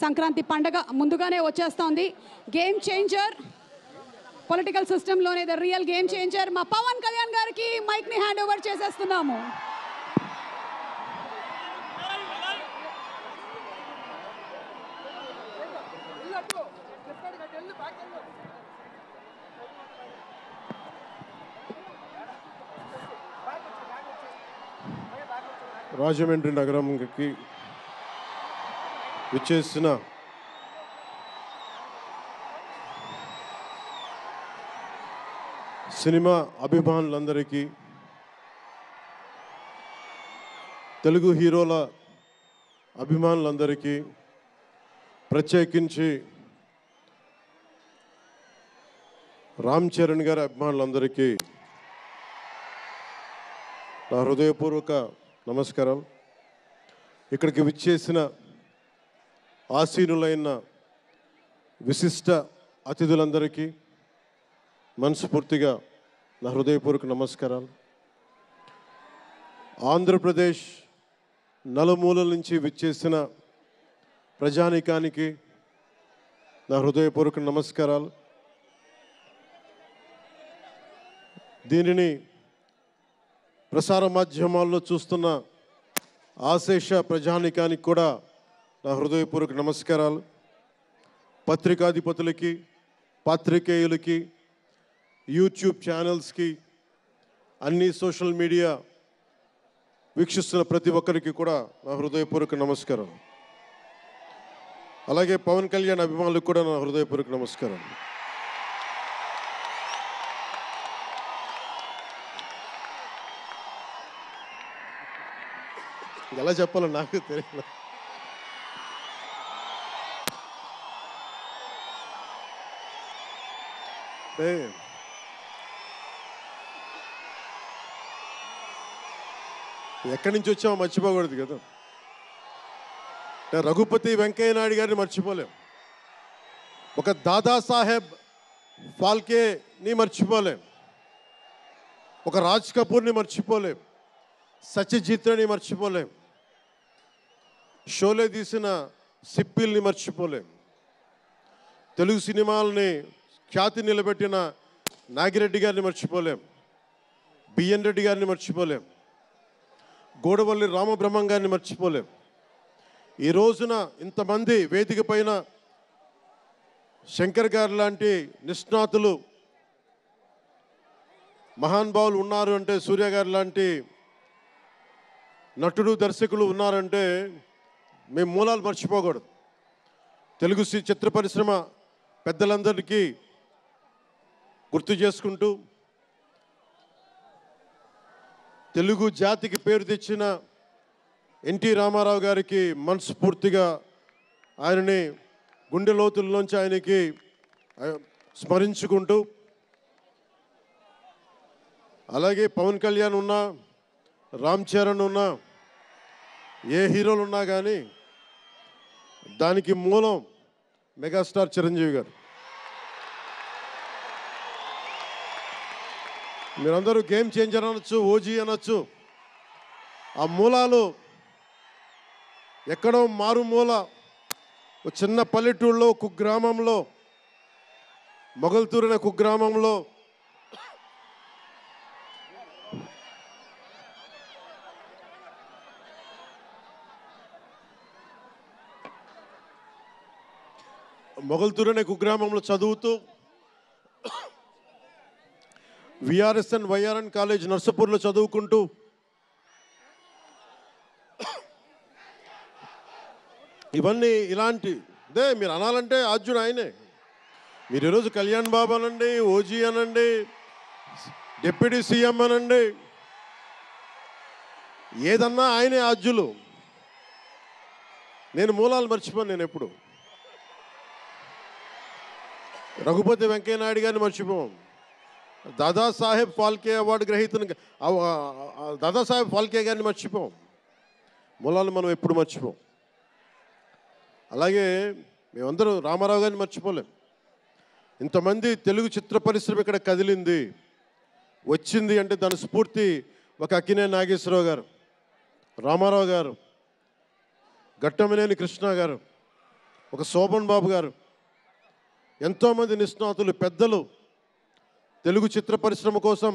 సంక్రాంతి పండగ ముందుగానే వచ్చేస్తోంది. గేమ్ చేంజర్ పొలిటికల్ సిస్టంలోనే ద రియల్ గేమ్ చేంజర్ మా పవన్ కళ్యాణ్ గారికి మైక్ని హ్యాండ్ ఓవర్ చేసేస్తున్నాము. రాజమండ్రి నగరంకి విచ్చేసిన సినిమా అభిమానులందరికీ, తెలుగు హీరోల అభిమానులందరికీ, ప్రత్యేకించి రామ్ చరణ్ గారి అభిమానులందరికీ నా హృదయపూర్వక నమస్కారం. ఇక్కడికి విచ్చేసిన ఆసీనులైన విశిష్ట అతిథులందరికీ మనస్ఫూర్తిగా నా హృదయపూర్వక నమస్కారాలు. ఆంధ్రప్రదేశ్ నలుమూలల నుంచి విచ్చేసిన ప్రజానీకానికి నా హృదయపూర్వక నమస్కారాలు. దీనిని ప్రసార మాధ్యమాల్లో చూస్తున్న ఆశేష ప్రజానీకానికి కూడా నా హృదయపూర్వక నమస్కారాలు. పత్రికాధిపతులకి, పాత్రికేయులకి, యూట్యూబ్ ఛానల్స్కి, అన్ని సోషల్ మీడియా వీక్షిస్తున్న ప్రతి ఒక్కరికి కూడా నా హృదయపూర్వక నమస్కారం. అలాగే పవన్ కళ్యాణ్ అభిమానులకు కూడా నా హృదయపూర్వక నమస్కారం. ఎలా చెప్పాలో నాకు తెలియదు. ఎక్కడి నుంచి వచ్చామో మర్చిపోకూడదు కదా. రఘుపతి వెంకయ్య నాయుడు గారిని మర్చిపోలేం, ఒక దాదాసాహెబ్ ఫాల్కేని మర్చిపోలేం, ఒక రాజ్ కపూర్ని మర్చిపోలేం, సత్యజిత్ని మర్చిపోలేం, షోలే తీసిన సిప్పిల్ని మర్చిపోలేం, తెలుగు సినిమాలని ఖ్యాతి నిలబెట్టిన నాగిరెడ్డి గారిని మర్చిపోలేం, బిఎన్ రెడ్డి గారిని మర్చిపోలేం, గోడవల్లి రామబ్రహ్మం గారిని మర్చిపోలేం. ఈ రోజున ఇంతమంది వేదిక పైన శంకర్ గారు లాంటి నిష్ణాతులు మహానుభావులు ఉన్నారు అంటే, సూర్య గారు లాంటి నటుడు దర్శకులు ఉన్నారంటే మేము మూలాలు మర్చిపోకూడదు. తెలుగు చిత్ర పరిశ్రమ పెద్దలందరికీ గుర్తు చేసుకుంటూ, తెలుగు జాతికి పేరు తెచ్చిన ఎన్టీ రామారావు గారికి మనస్ఫూర్తిగా ఆయనని గుండె లోతుల్లోంచి ఆయనకి స్మరించుకుంటూ, అలాగే పవన్ కళ్యాణ్ ఉన్నా, రామ్ చరణ్ ఉన్నా, ఏ హీరోలు ఉన్నా కానీ దానికి మూలం మెగాస్టార్ చిరంజీవి గారు. మీరందరూ గేమ్ చేంజర్ అనొచ్చు, ఓజీ అనొచ్చు. ఆ మూలాలు ఎక్కడో మారుమూల ఒక చిన్న పల్లెటూరులో, కుగ్రామంలో, మొగల్తూరు అనే కుగ్రామంలో కుగ్రామంలో చదువుతూ విఆర్ఎస్ఎన్ వైఆర్ఎన్ కాలేజ్ నర్సపూర్లో చదువుకుంటూ ఇవన్నీ ఇలాంటిదే మీరు అనాలంటే ఆద్యుడు ఆయనే. మీరు ఈరోజు కళ్యాణ్ బాబు అనండి, ఓజీ అనండి, డిప్యూటీ సీఎం అనండి, ఏదన్నా ఆయనే ఆద్యులు. నేను మూలాలు మర్చిపోను. నేను ఎప్పుడు రఘుపతి వెంకయ్య నాయుడు గారిని మర్చిపోం, దాదాసాహెబ్ ఫాల్కే అవార్డు గ్రహీతను దాదాసాహెబ్ ఫాల్కే గారిని మర్చిపోం. మూలాలు మనం ఎప్పుడు మర్చిపోం. అలాగే మేమందరూ రామారావు గారిని మర్చిపోలేం. ఇంతమంది తెలుగు చిత్ర పరిశ్రమ ఇక్కడ కదిలింది, వచ్చింది అంటే దాని స్ఫూర్తి ఒక అక్కినేని నాగేశ్వరరావు గారు, రామారావు గారు, ఘట్టమనేని కృష్ణ గారు, ఒక శోభన్ బాబు గారు, ఎంతోమంది నిష్ణాతులు పెద్దలు, తెలుగు చిత్ర పరిశ్రమ కోసం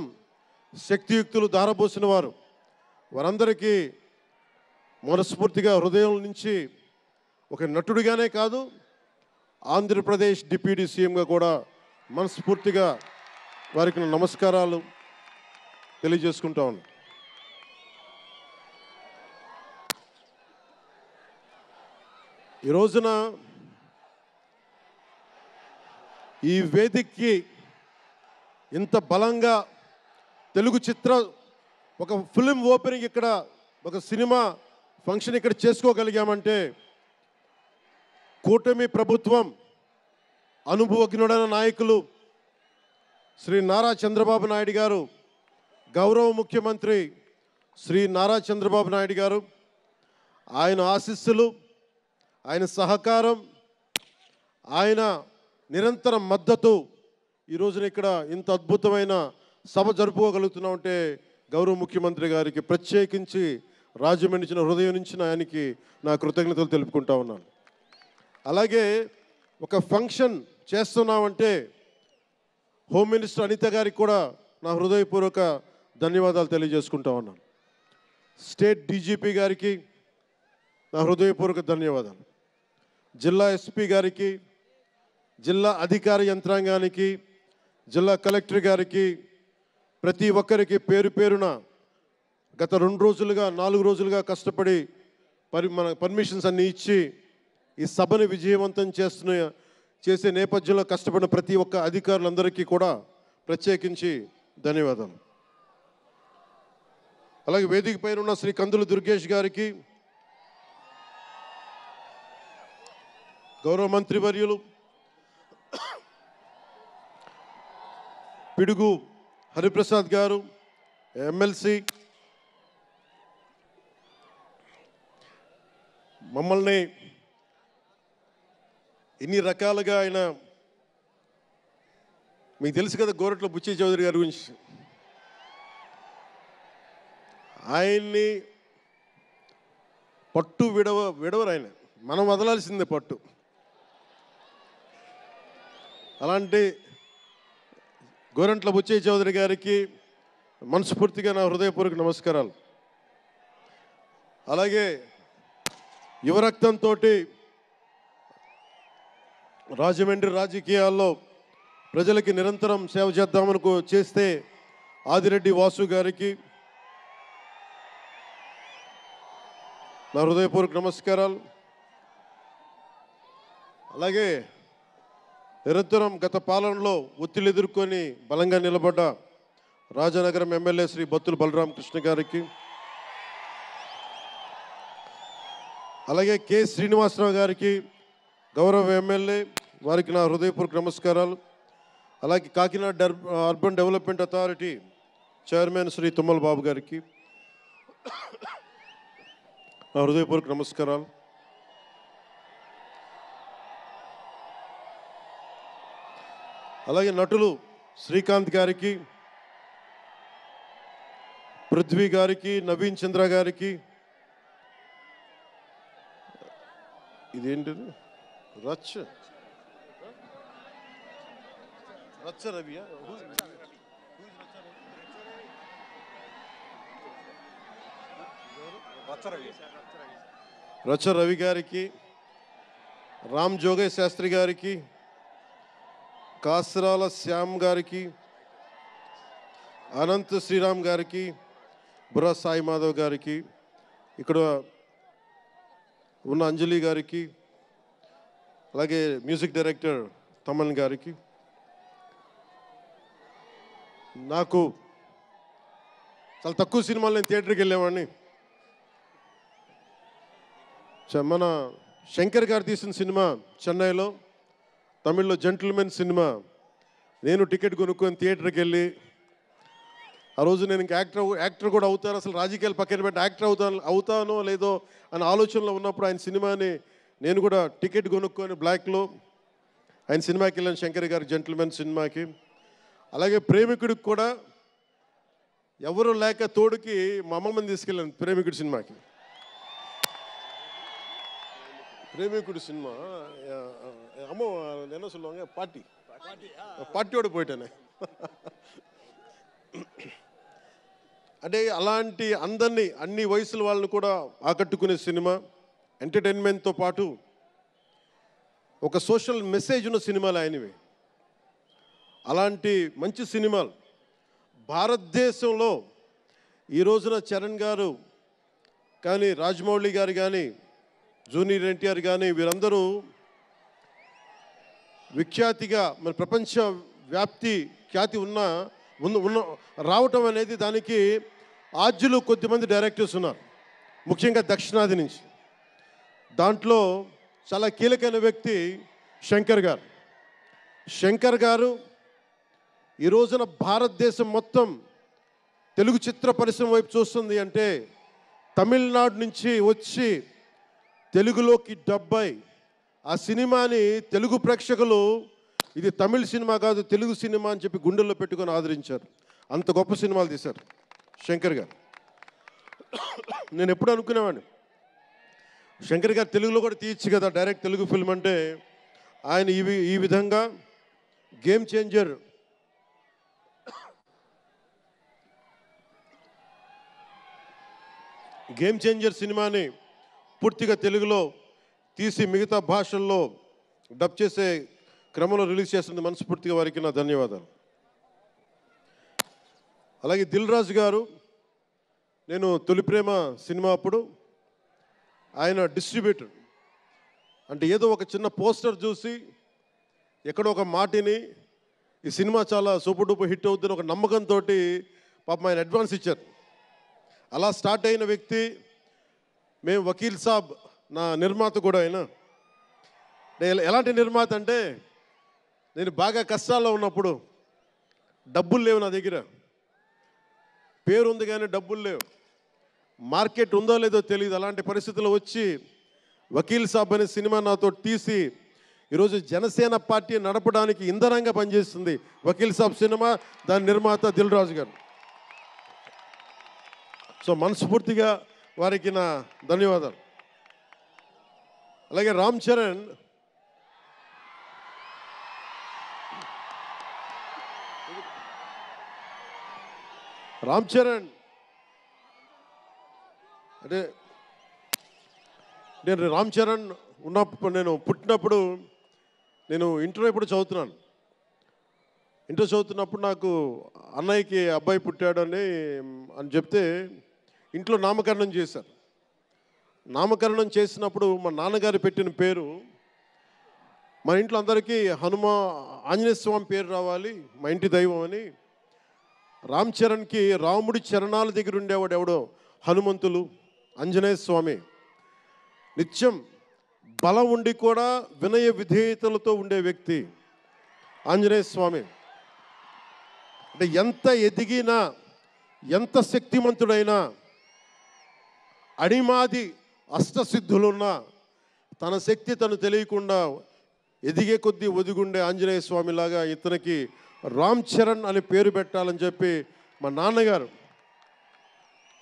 శక్తియుక్తులు ధారపోసిన వారు, వారందరికీ మనస్ఫూర్తిగా హృదయం నుంచి ఒక నటుడిగానే కాదు, ఆంధ్రప్రదేశ్ డిప్యూటీ సీఎంగా కూడా మనస్ఫూర్తిగా వారికి నమస్కారాలు తెలియజేసుకుంటా ఉన్నాను. ఈ రోజున ఈ వేదికకి ఇంత బలంగా తెలుగు చిత్ర ఒక ఫిలిం ఓపెనింగ్ ఇక్కడ, ఒక సినిమా ఫంక్షన్ ఇక్కడ చేసుకోగలిగామంటే కూటమి ప్రభుత్వం, అనుభవజ్ఞుడైన నాయకులు శ్రీ నారా చంద్రబాబు నాయుడు గారు, గౌరవ ముఖ్యమంత్రి శ్రీ నారా చంద్రబాబు నాయుడు గారు, ఆయన ఆశీస్సులు, ఆయన సహకారం, ఆయన నిరంతర మద్దతు ఈ రోజున ఇక్కడ ఇంత అద్భుతమైన సభ జరుపుకోగలుగుతున్నామంటే గౌరవ ముఖ్యమంత్రి గారికి ప్రత్యేకించి రాజమండ్రి హృదయం నుంచి ఆయనకి నా కృతజ్ఞతలు తెలుపుకుంటా ఉన్నాను. అలాగే ఒక ఫంక్షన్ చేస్తున్నామంటే హోమ్ మినిస్టర్ అనిత గారికి కూడా నా హృదయపూర్వక ధన్యవాదాలు తెలియజేసుకుంటా ఉన్నాను. స్టేట్ డీజీపీ గారికి నా హృదయపూర్వక ధన్యవాదాలు. జిల్లా ఎస్పీ గారికి, జిల్లా అధికార యంత్రాంగానికి, జిల్లా కలెక్టర్ గారికి, ప్రతి ఒక్కరికి పేరు పేరున గత 2 రోజులుగా 4 రోజులుగా కష్టపడి మన పర్మిషన్స్ అన్నీ ఇచ్చి ఈ సభను విజయవంతం చేసే నేపథ్యంలో కష్టపడిన ప్రతి ఒక్క అధికారులందరికీ కూడా ప్రత్యేకించి ధన్యవాదాలు. అలాగే వేదిక పైన ఉన్న శ్రీ కందులు దుర్గేష్ గారికి, గౌరవ మంత్రివర్యులు పిడుగు హరిప్రసాద్ గారు, ఎమ్మెల్సీ, మమ్మల్ని ఇన్ని రకాలుగా ఆయన, మీకు తెలుసు కదా గోరట్ల బుచ్చి చౌదరి గారి గురించి, ఆయన్ని పట్టు విడవరు ఆయన, మనం వదలాల్సిందే పట్టు. అలాంటి గోరంట్ల బుచ్చయ్య చౌదరి గారికి మనస్ఫూర్తిగా నా హృదయపూర్వక నమస్కారాలు. అలాగే యువరక్తంతో రాజమండ్రి రాజకీయాల్లో ప్రజలకి నిరంతరం సేవ చేద్దామని చేస్తే ఆదిరెడ్డి వాసు గారికి నా హృదయపూర్వక నమస్కారాలు. అలాగే నిరంతరం గత పాలనలో ఒత్తిళ్లు ఎదుర్కొని బలంగా నిలబడ్డ రాజనగరం ఎమ్మెల్యే శ్రీ బత్తుల బలరామకృష్ణ గారికి, అలాగే కె శ్రీనివాసరావు గారికి, గౌరవ ఎమ్మెల్యే, వారికి నా హృదయపూర్వక నమస్కారాలు. అలాగే Kakinada urban development authority chairman Shri Tummala Babu గారికి నా హృదయపూర్వక నమస్కారాలు. అలాగే నటులు శ్రీకాంత్ గారికి, పృథ్వీ గారికి, నవీన్ చంద్ర గారికి, ఇదేంటిది రచ్చ రవియా, రచ్చ రవి గారికి, రామ్ జోగేష్ శాస్త్రి గారికి, కాసరాల శ్యామ్ గారికి, అనంత్ శ్రీరామ్ గారికి, బుర్రా సాయి మాధవ్ గారికి, ఇక్కడ ఉన్న అంజలి గారికి, అలాగే మ్యూజిక్ డైరెక్టర్ తమన్ గారికి, నాకు చాలా తక్కువ సినిమాలు నేను థియేటర్కి వెళ్ళేవాడిని. మన శంకర్ గారు తీసిన సినిమా చెన్నైలో, తమిళ్లో జెంటిల్మెన్ సినిమా, నేను టికెట్ కొనుక్కొని థియేటర్కి వెళ్ళి, ఆ రోజు నేను ఇంకా యాక్టర్ కూడా అవుతాను, అసలు రాజకీయాలు పక్కన పెట్టి యాక్టర్ అవుతానో లేదో అనే ఆలోచనలో ఉన్నప్పుడు ఆయన సినిమాని నేను కూడా టికెట్ కొనుక్కొని బ్లాక్లో ఆయన సినిమాకి వెళ్ళాను, శంకర్ గారి జెంటిల్మెన్ సినిమాకి. అలాగే ప్రేమికుడికి కూడా ఎవరు లేక తోడుకి మా అమ్మమ్మని తీసుకెళ్ళాను ప్రేమికుడి సినిమాకి. பிரேமிக்குடி சினிமா அம்மா என்ன சொல்லுவாங்க పార్టీயோడు పోయిటానే అంటే అలాంటి అందరినీ అన్ని వయసుల వాళ్ళని కూడా ఆకట్టుకునే సినిమా ఎంటర్టైన్మెంట్తో పాటు ఒక సోషల్ మెసేజ్ ఉన్న సినిమాలు ఆయనవి. అలాంటి మంచి సినిమాలు భారతదేశంలో ఈ రోజున చరణ్ గారు కానీ రాజమౌళి గారు కానీ జూనియర్ ఎన్టీఆర్ కానీ వీరందరూ విఖ్యాతిగా మన ప్రపంచ వ్యాప్తి ఖ్యాతి ఉన్న రావటం అనేది దానికి ఆద్యులు కొద్దిమంది డైరెక్టర్స్ ఉన్నారు, ముఖ్యంగా దక్షిణాది నుంచి. దాంట్లో చాలా కీలకమైన వ్యక్తి శంకర్ గారు ఈ రోజున భారతదేశం మొత్తం తెలుగు చిత్ర పరిశ్రమ వైపు చూస్తుంది అంటే తమిళనాడు నుంచి వచ్చి తెలుగులోకి డబ్బై ఆ సినిమాని తెలుగు ప్రేక్షకులు ఇది తమిళ సినిమా కాదు తెలుగు సినిమా అని చెప్పి గుండెల్లో పెట్టుకొని ఆదరించారు. అంత గొప్ప సినిమాలు తీశారు శంకర్ గారు. నేను ఎప్పుడు అనుకునేవాడిని శంకర్ గారు తెలుగులో కూడా తీయచ్చు కదా డైరెక్ట్ తెలుగు ఫిల్మ్ అంటే. ఆయన ఈ విధంగా గేమ్ చేంజర్ సినిమాని పూర్తిగా తెలుగులో తీసి మిగతా భాషల్లో డబ్ చేసే క్రమంలో రిలీజ్ చేస్తుంది. మనస్ఫూర్తిగా వారికి నా ధన్యవాదాలు. అలాగే దిల్ రాజు గారు, నేను తొలి ప్రేమ సినిమా అప్పుడు ఆయన డిస్ట్రిబ్యూటర్ అంటే ఏదో ఒక చిన్న పోస్టర్ చూసి ఎక్కడో ఒక మాటిని ఈ సినిమా చాలా సూపర్ డూపర్ హిట్ అవుతుందని ఒక నమ్మకంతో పాపం ఆయన అడ్వాన్స్ ఇచ్చారు. అలా స్టార్ట్ అయిన వ్యక్తి. మేము వకీల్ సాబ్ నా నిర్మాత కూడా అయినా. ఎలాంటి నిర్మాత అంటే నేను బాగా కష్టాల్లో ఉన్నప్పుడు డబ్బులు లేవు నా దగ్గర, పేరు ఉంది కానీ డబ్బులు లేవు, మార్కెట్ ఉందో లేదో తెలియదు. అలాంటి పరిస్థితుల్లో వచ్చి వకీల్ సాబ్ అనే సినిమా నాతో తీసి ఈరోజు జనసేన పార్టీ నడపడానికి ఇంధనంగా పనిచేస్తుంది వకీల్ సాబ్ సినిమా. దాని నిర్మాత దిల్ రాజు గారు. సో మనస్ఫూర్తిగా వారికి నా ధన్యవాదాలు. అలాగే రామ్ చరణ్ అంటే నేను రామ్ చరణ్ ఉన్నప్పుడు నేను పుట్టినప్పుడు నేను ఇంటర్ ఎప్పుడు చదువుతున్నాను. ఇంటర్ చదువుతున్నప్పుడు నాకు అన్నయ్యకి అబ్బాయి పుట్టాడని చెప్తే ఇంట్లో నామకరణం చేశారు. నామకరణం చేసినప్పుడు మా నాన్నగారు పెట్టిన పేరు మా ఇంట్లో అందరికీ ఆంజనేయ స్వామి పేరు రావాలి మా ఇంటి దైవం అని. రామ్ చరణ్కి రాముడి చరణాల దగ్గర ఉండేవాడు ఎవడో హనుమంతులు, ఆంజనేయ స్వామి. నిత్యం బలం ఉండి కూడా వినయ విధేయతలతో ఉండే వ్యక్తి ఆంజనేయ స్వామి. అంటే ఎంత ఎదిగినా ఎంత శక్తిమంతుడైనా అడిమాది అష్టసిద్ధులున్నా తన శక్తి తను తెలియకుండా ఎదిగే కొద్దీ ఒదిగుండే ఆంజనేయ స్వామిలాగా ఇతనికి రామ్ చరణ్ అని పేరు పెట్టాలని చెప్పి మా నాన్నగారు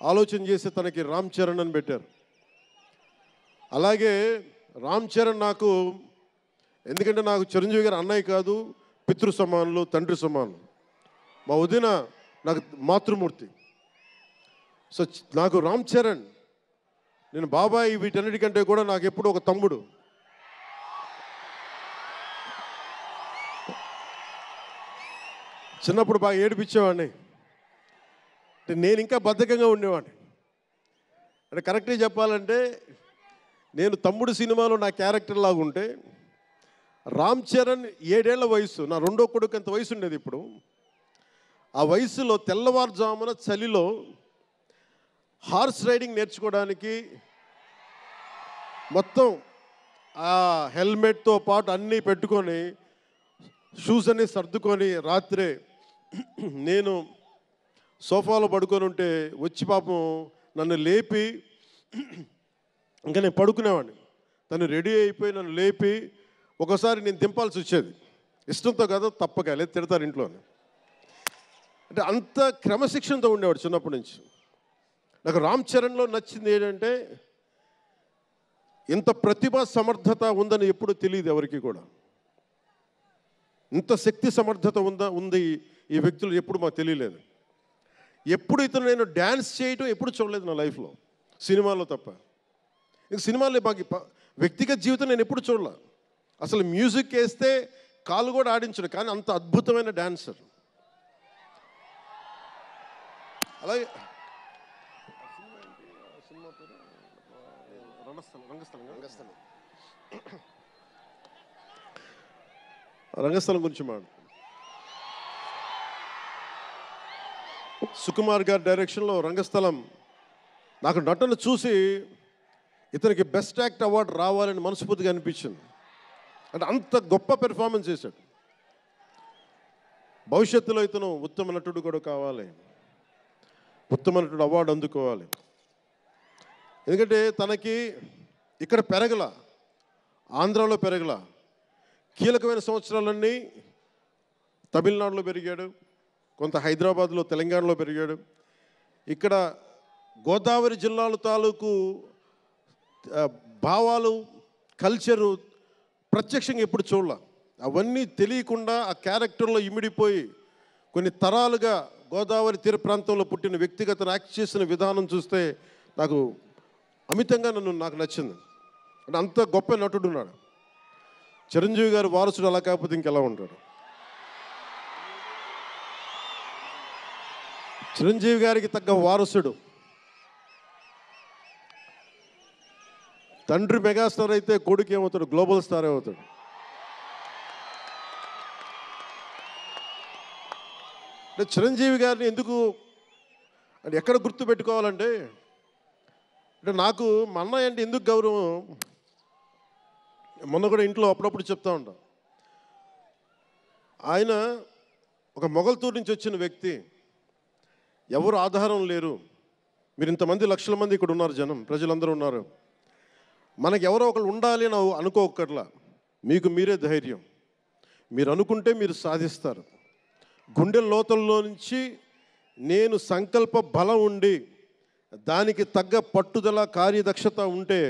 ఆలోచన చేసి తనకి రామ్ చరణ్ అని పెట్టారు. అలాగే రామ్ చరణ్ నాకు ఎందుకంటే నాకు చిరంజీవి గారు అన్నయ్య కాదు, పితృ సమానులు, తండ్రి సమానులు. మా వదిన నాకు మాతృమూర్తి. సో నాకు రామ్ చరణ్, నేను బాబాయ్ వీటన్నిటికంటే కూడా నాకు ఎప్పుడు ఒక తమ్ముడు. చిన్నప్పుడు బాగా ఏడిపించేవాడిని. అంటే నేను ఇంకా బద్ధకంగా ఉండేవాడిని. అంటే కరెక్ట్గా చెప్పాలంటే నేను తమ్ముడు సినిమాలో నా క్యారెక్టర్ లాగా ఉంటే రామ్ చరణ్ 7 ఏళ్ల వయసు, నా రెండో కొడుకు అంత వయసు ఉండేది. ఇప్పుడు ఆ వయసులో తెల్లవారుజామున చలిలో హార్స్ రైడింగ్ నేర్చుకోవడానికి మొత్తం ఆ హెల్మెట్తో పాటు అన్నీ పెట్టుకొని షూస్ అన్నీ సర్దుకొని రాత్రే నేను సోఫాలో పడుకొని ఉంటే వచ్చి పాపం నన్ను లేపి ఇంకా నేను పడుకునేవాడిని. తను రెడీ అయిపోయి నన్ను లేపి ఒకసారి నేను దింపాల్సి వచ్చేది. ఇష్టంతో కాదు, తప్పక లేదు తిడతారు ఇంట్లోనే. అంటే అంత క్రమశిక్షణతో ఉండేవాడు చిన్నప్పటి నుంచి. నాకు రామ్ చరణ్లో నచ్చింది ఏంటంటే ఇంత ప్రతిభా సమర్థత ఉందని ఎప్పుడు తెలియదు ఎవరికి కూడా. ఇంత శక్తి సమర్థత ఉంది ఈ వ్యక్తులు ఎప్పుడు మాకు తెలియలేదు. ఎప్పుడు ఇతను నేను డ్యాన్స్ చేయటం ఎప్పుడు చూడలేదు నా లైఫ్లో, సినిమాలో తప్ప. ఇంక సినిమాలో మాకు వ్యక్తిగత జీవితం నేను ఎప్పుడు చూడలే. అసలు మ్యూజిక్ వేస్తే కాలు కూడా ఆడించడు, కానీ అంత అద్భుతమైన డాన్సర్. అలాగే రంగస్థలం గురించి సుకుమార్ గారి డైరెక్షన్లో రంగస్థలం. నాకు నటన చూసి ఇతనికి బెస్ట్ యాక్ట్ అవార్డు రావాలని మనస్ఫూర్తిగా అనిపించింది. అంటే అంత గొప్ప పెర్ఫార్మెన్స్ చేశాడు. భవిష్యత్తులో ఇతను ఉత్తమ నటుడు కూడా కావాలి, ఉత్తమ నటుడు అవార్డు అందుకోవాలి. ఎందుకంటే తనకి ఇక్కడ పెరగల, ఆంధ్రాలో పెరగల. కీలకమైన సంవత్సరాలన్నీ తమిళనాడులో పెరిగాడు, కొంత హైదరాబాద్లో తెలంగాణలో పెరిగాడు. ఇక్కడ గోదావరి జిల్లాల తాలూకు భావాలు, కల్చరు ప్రత్యక్షంగా ఎప్పుడు చూడాల. అవన్నీ తెలియకుండా ఆ క్యారెక్టర్లో ఇమిడిపోయి కొన్ని తరాలుగా గోదావరి తీర ప్రాంతంలో పుట్టిన వ్యక్తిగత యాక్ట్ చేసిన విధానం చూస్తే నాకు అమితంగా నాకు నచ్చింది. అంటే అంత గొప్ప నటుడు ఉన్నాడు. చిరంజీవి గారు వారసుడు అలా కాకపోతే ఇంకెలా ఉంటాడు. చిరంజీవి గారికి తగ్గ వారసుడు. తండ్రి మెగాస్టార్ అయితే కొడుకు ఏమవుతాడు, గ్లోబల్ స్టార్ అవుతాడు. అంటే చిరంజీవి గారిని ఎందుకు అంటే ఎక్కడ గుర్తు పెట్టుకోవాలంటే, అంటే నాకు మా అన్నయ్య అంటే ఎందుకు గౌరవం, మొన్న కూడా ఇంట్లో అప్పుడప్పుడు చెప్తా ఉంటాం. ఆయన ఒక మొగల్తూరు నుంచి వచ్చిన వ్యక్తి, ఎవరు ఆధారం లేరు. మీరు ఇంతమంది లక్షల మంది ఇక్కడ ఉన్నారు, జనం ప్రజలందరూ ఉన్నారు. మనకు ఎవరో ఒకళ్ళు ఉండాలి అని అనుకోకర్లా. మీకు మీరే ధైర్యం. మీరు అనుకుంటే మీరు సాధిస్తారు. గుండె లోతల్లో నుంచి నేను సంకల్ప బలం ఉండి దానికి తగ్గ పట్టుదల, కార్యదక్షత ఉంటే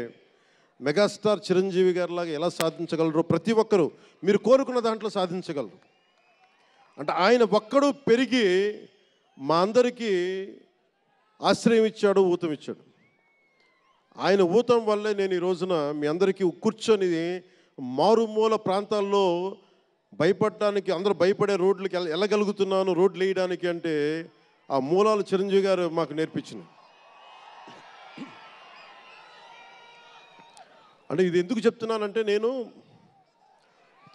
మెగాస్టార్ చిరంజీవి గారిలాగా ఎలా సాధించగలరో ప్రతి ఒక్కరూ మీరు కోరుకున్న దాంట్లో సాధించగలరు. అంటే ఆయన ఒక్కడు పెరిగి మా అందరికీ ఆశ్రయం ఇచ్చాడు, ఊతం ఇచ్చాడు. ఆయన ఊతం వల్లే నేను ఈ రోజున మీ అందరికీ కూర్చొని మారుమూల ప్రాంతాల్లో భయపడడానికి, అందరూ భయపడే రోడ్లకి వెళ్ళగలుగుతున్నాను, రోడ్లు వేయడానికి. అంటే ఆ మూలాలు చిరంజీవి గారు మాకు నేర్పించింది. అంటే ఇది ఎందుకు చెప్తున్నానంటే, నేను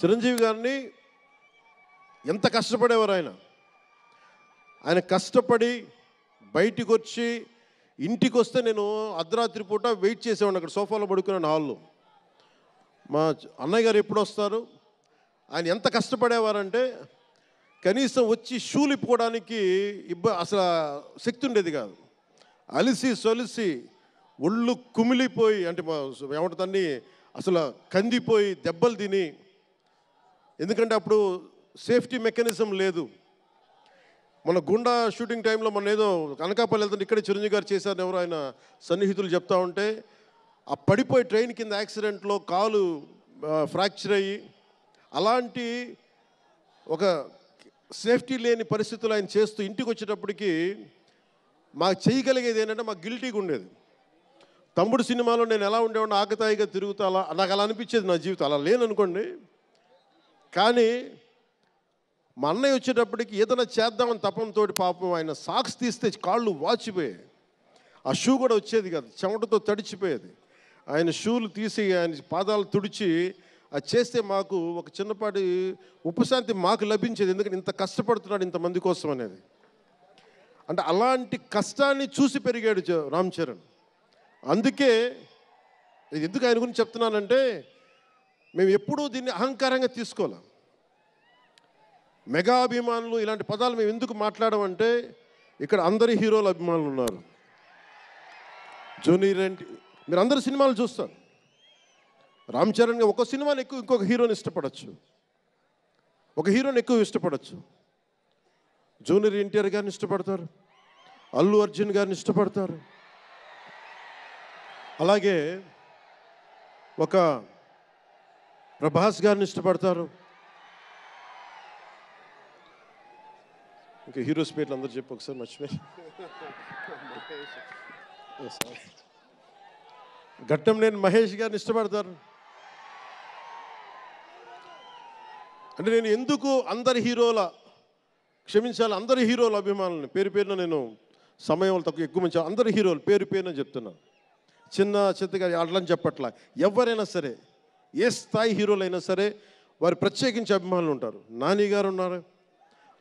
చిరంజీవి గారిని ఎంత కష్టపడేవారు ఆయన కష్టపడి బయటికి వచ్చి ఇంటికి వస్తే నేను అర్ధరాత్రి పూట వెయిట్ చేసేవాడిని అక్కడ సోఫాలో పడుకున్నాను హాల్లో. మా అన్నయ్య గారు ఎప్పుడు వస్తారు, ఆయన ఎంత కష్టపడేవారంటే కనీసం వచ్చి షూలు ఇప్పుకోవడానికి అసలు శక్తి ఉండేది కాదు. అలిసి సొలిసి ఒళ్ళు కుమిలిపోయి, అంటే ఏమంటుందని అసలు కందిపోయి దెబ్బలు తిని, ఎందుకంటే అప్పుడు సేఫ్టీ మెకానిజం లేదు. మన గుండా షూటింగ్ టైంలో మన ఏదో అనకాపల్లి వెళ్తుంటే ఇక్కడే చిరంజీవి గారు చేశారని ఎవరో ఆయన సన్నిహితులు చెప్తా ఉంటే, ఆ పడిపోయి ట్రైన్ కింద యాక్సిడెంట్లో కాలు ఫ్రాక్చర్ అయ్యి, అలాంటి ఒక సేఫ్టీ లేని పరిస్థితులు ఆయన చేస్తూ ఇంటికి వచ్చేటప్పటికి మాకు చేయగలిగేది ఏంటంటే, మాకు గిల్టీగా ఉండేది. తమ్ముడు సినిమాలో నేను ఎలా ఉండేవాడిని, ఆకతాయిగా తిరుగుతా, అలా నాకు అలా అనిపించేది నా జీవితం. అలా లేననుకోండి, కానీ మా అన్నయ్య వచ్చేటప్పటికి ఏదైనా చేద్దామని తపంతో పాపం ఆయన సాక్స్ తీస్తే కాళ్ళు వాచిపోయాయి. ఆ షూ కూడా వచ్చేది కాదు, చెమటతో తడిచిపోయేది. ఆయన షూలు తీసి ఆయన పాదాలు తుడిచి అది చేస్తే మాకు ఒక చిన్నపాటి ఉపశాంతి మాకు లభించేది. ఎందుకంటే ఇంత కష్టపడుతున్నాడు ఇంతమంది కోసం అనేది. అంటే అలాంటి కష్టాన్ని చూసి పెరిగాడు రామ్ చరణ్. అందుకే ఎందుకు ఆయన గురించి చెప్తున్నానంటే, మేము ఎప్పుడూ దీన్ని అహంకారంగా తీసుకోవాలి. మెగా అభిమానులు ఇలాంటి పదాలు మేము ఎందుకు మాట్లాడమంటే, ఇక్కడ అందరి హీరోల అభిమానులు ఉన్నారు. జూనియర్ ఎన్టీ, మీరు అందరు సినిమాలు చూస్తారు. రామ్ చరణ్ ఒక సినిమాని ఎక్కువ ఇంకొక హీరోని ఇష్టపడచ్చు, ఒక హీరోని ఎక్కువ ఇష్టపడచ్చు. జూనియర్ ఎన్టీఆర్ గారిని ఇష్టపడతారు, అల్లు అర్జున్ గారిని ఇష్టపడతారు. అలాగే ఒక ప్రభాస్ గారిని ఇష్టపడతారు. ఇంకా హీరోస్ పేర్లు అందరూ చెప్పి ఒకసారి మర్చిపోయి. ఘట్టంనేని మహేష్ గారిని ఇష్టపడతారు. అంటే నేను ఎందుకు అందరి హీరోల క్షమించాలి, అందరి హీరోల అభిమానులని పేరు పేరున నేను సమయం తక్కువ ఎక్కువ మంచి అందరి హీరోలు పేరు పేరున చెప్తున్నాను. చిన్న చిత్తగా అట్లని చెప్పట్లా. ఎవరైనా సరే, ఏ స్థాయి హీరోలైనా సరే వారు ప్రత్యేకించి అభిమానులు ఉంటారు. నాని గారు ఉన్నారు,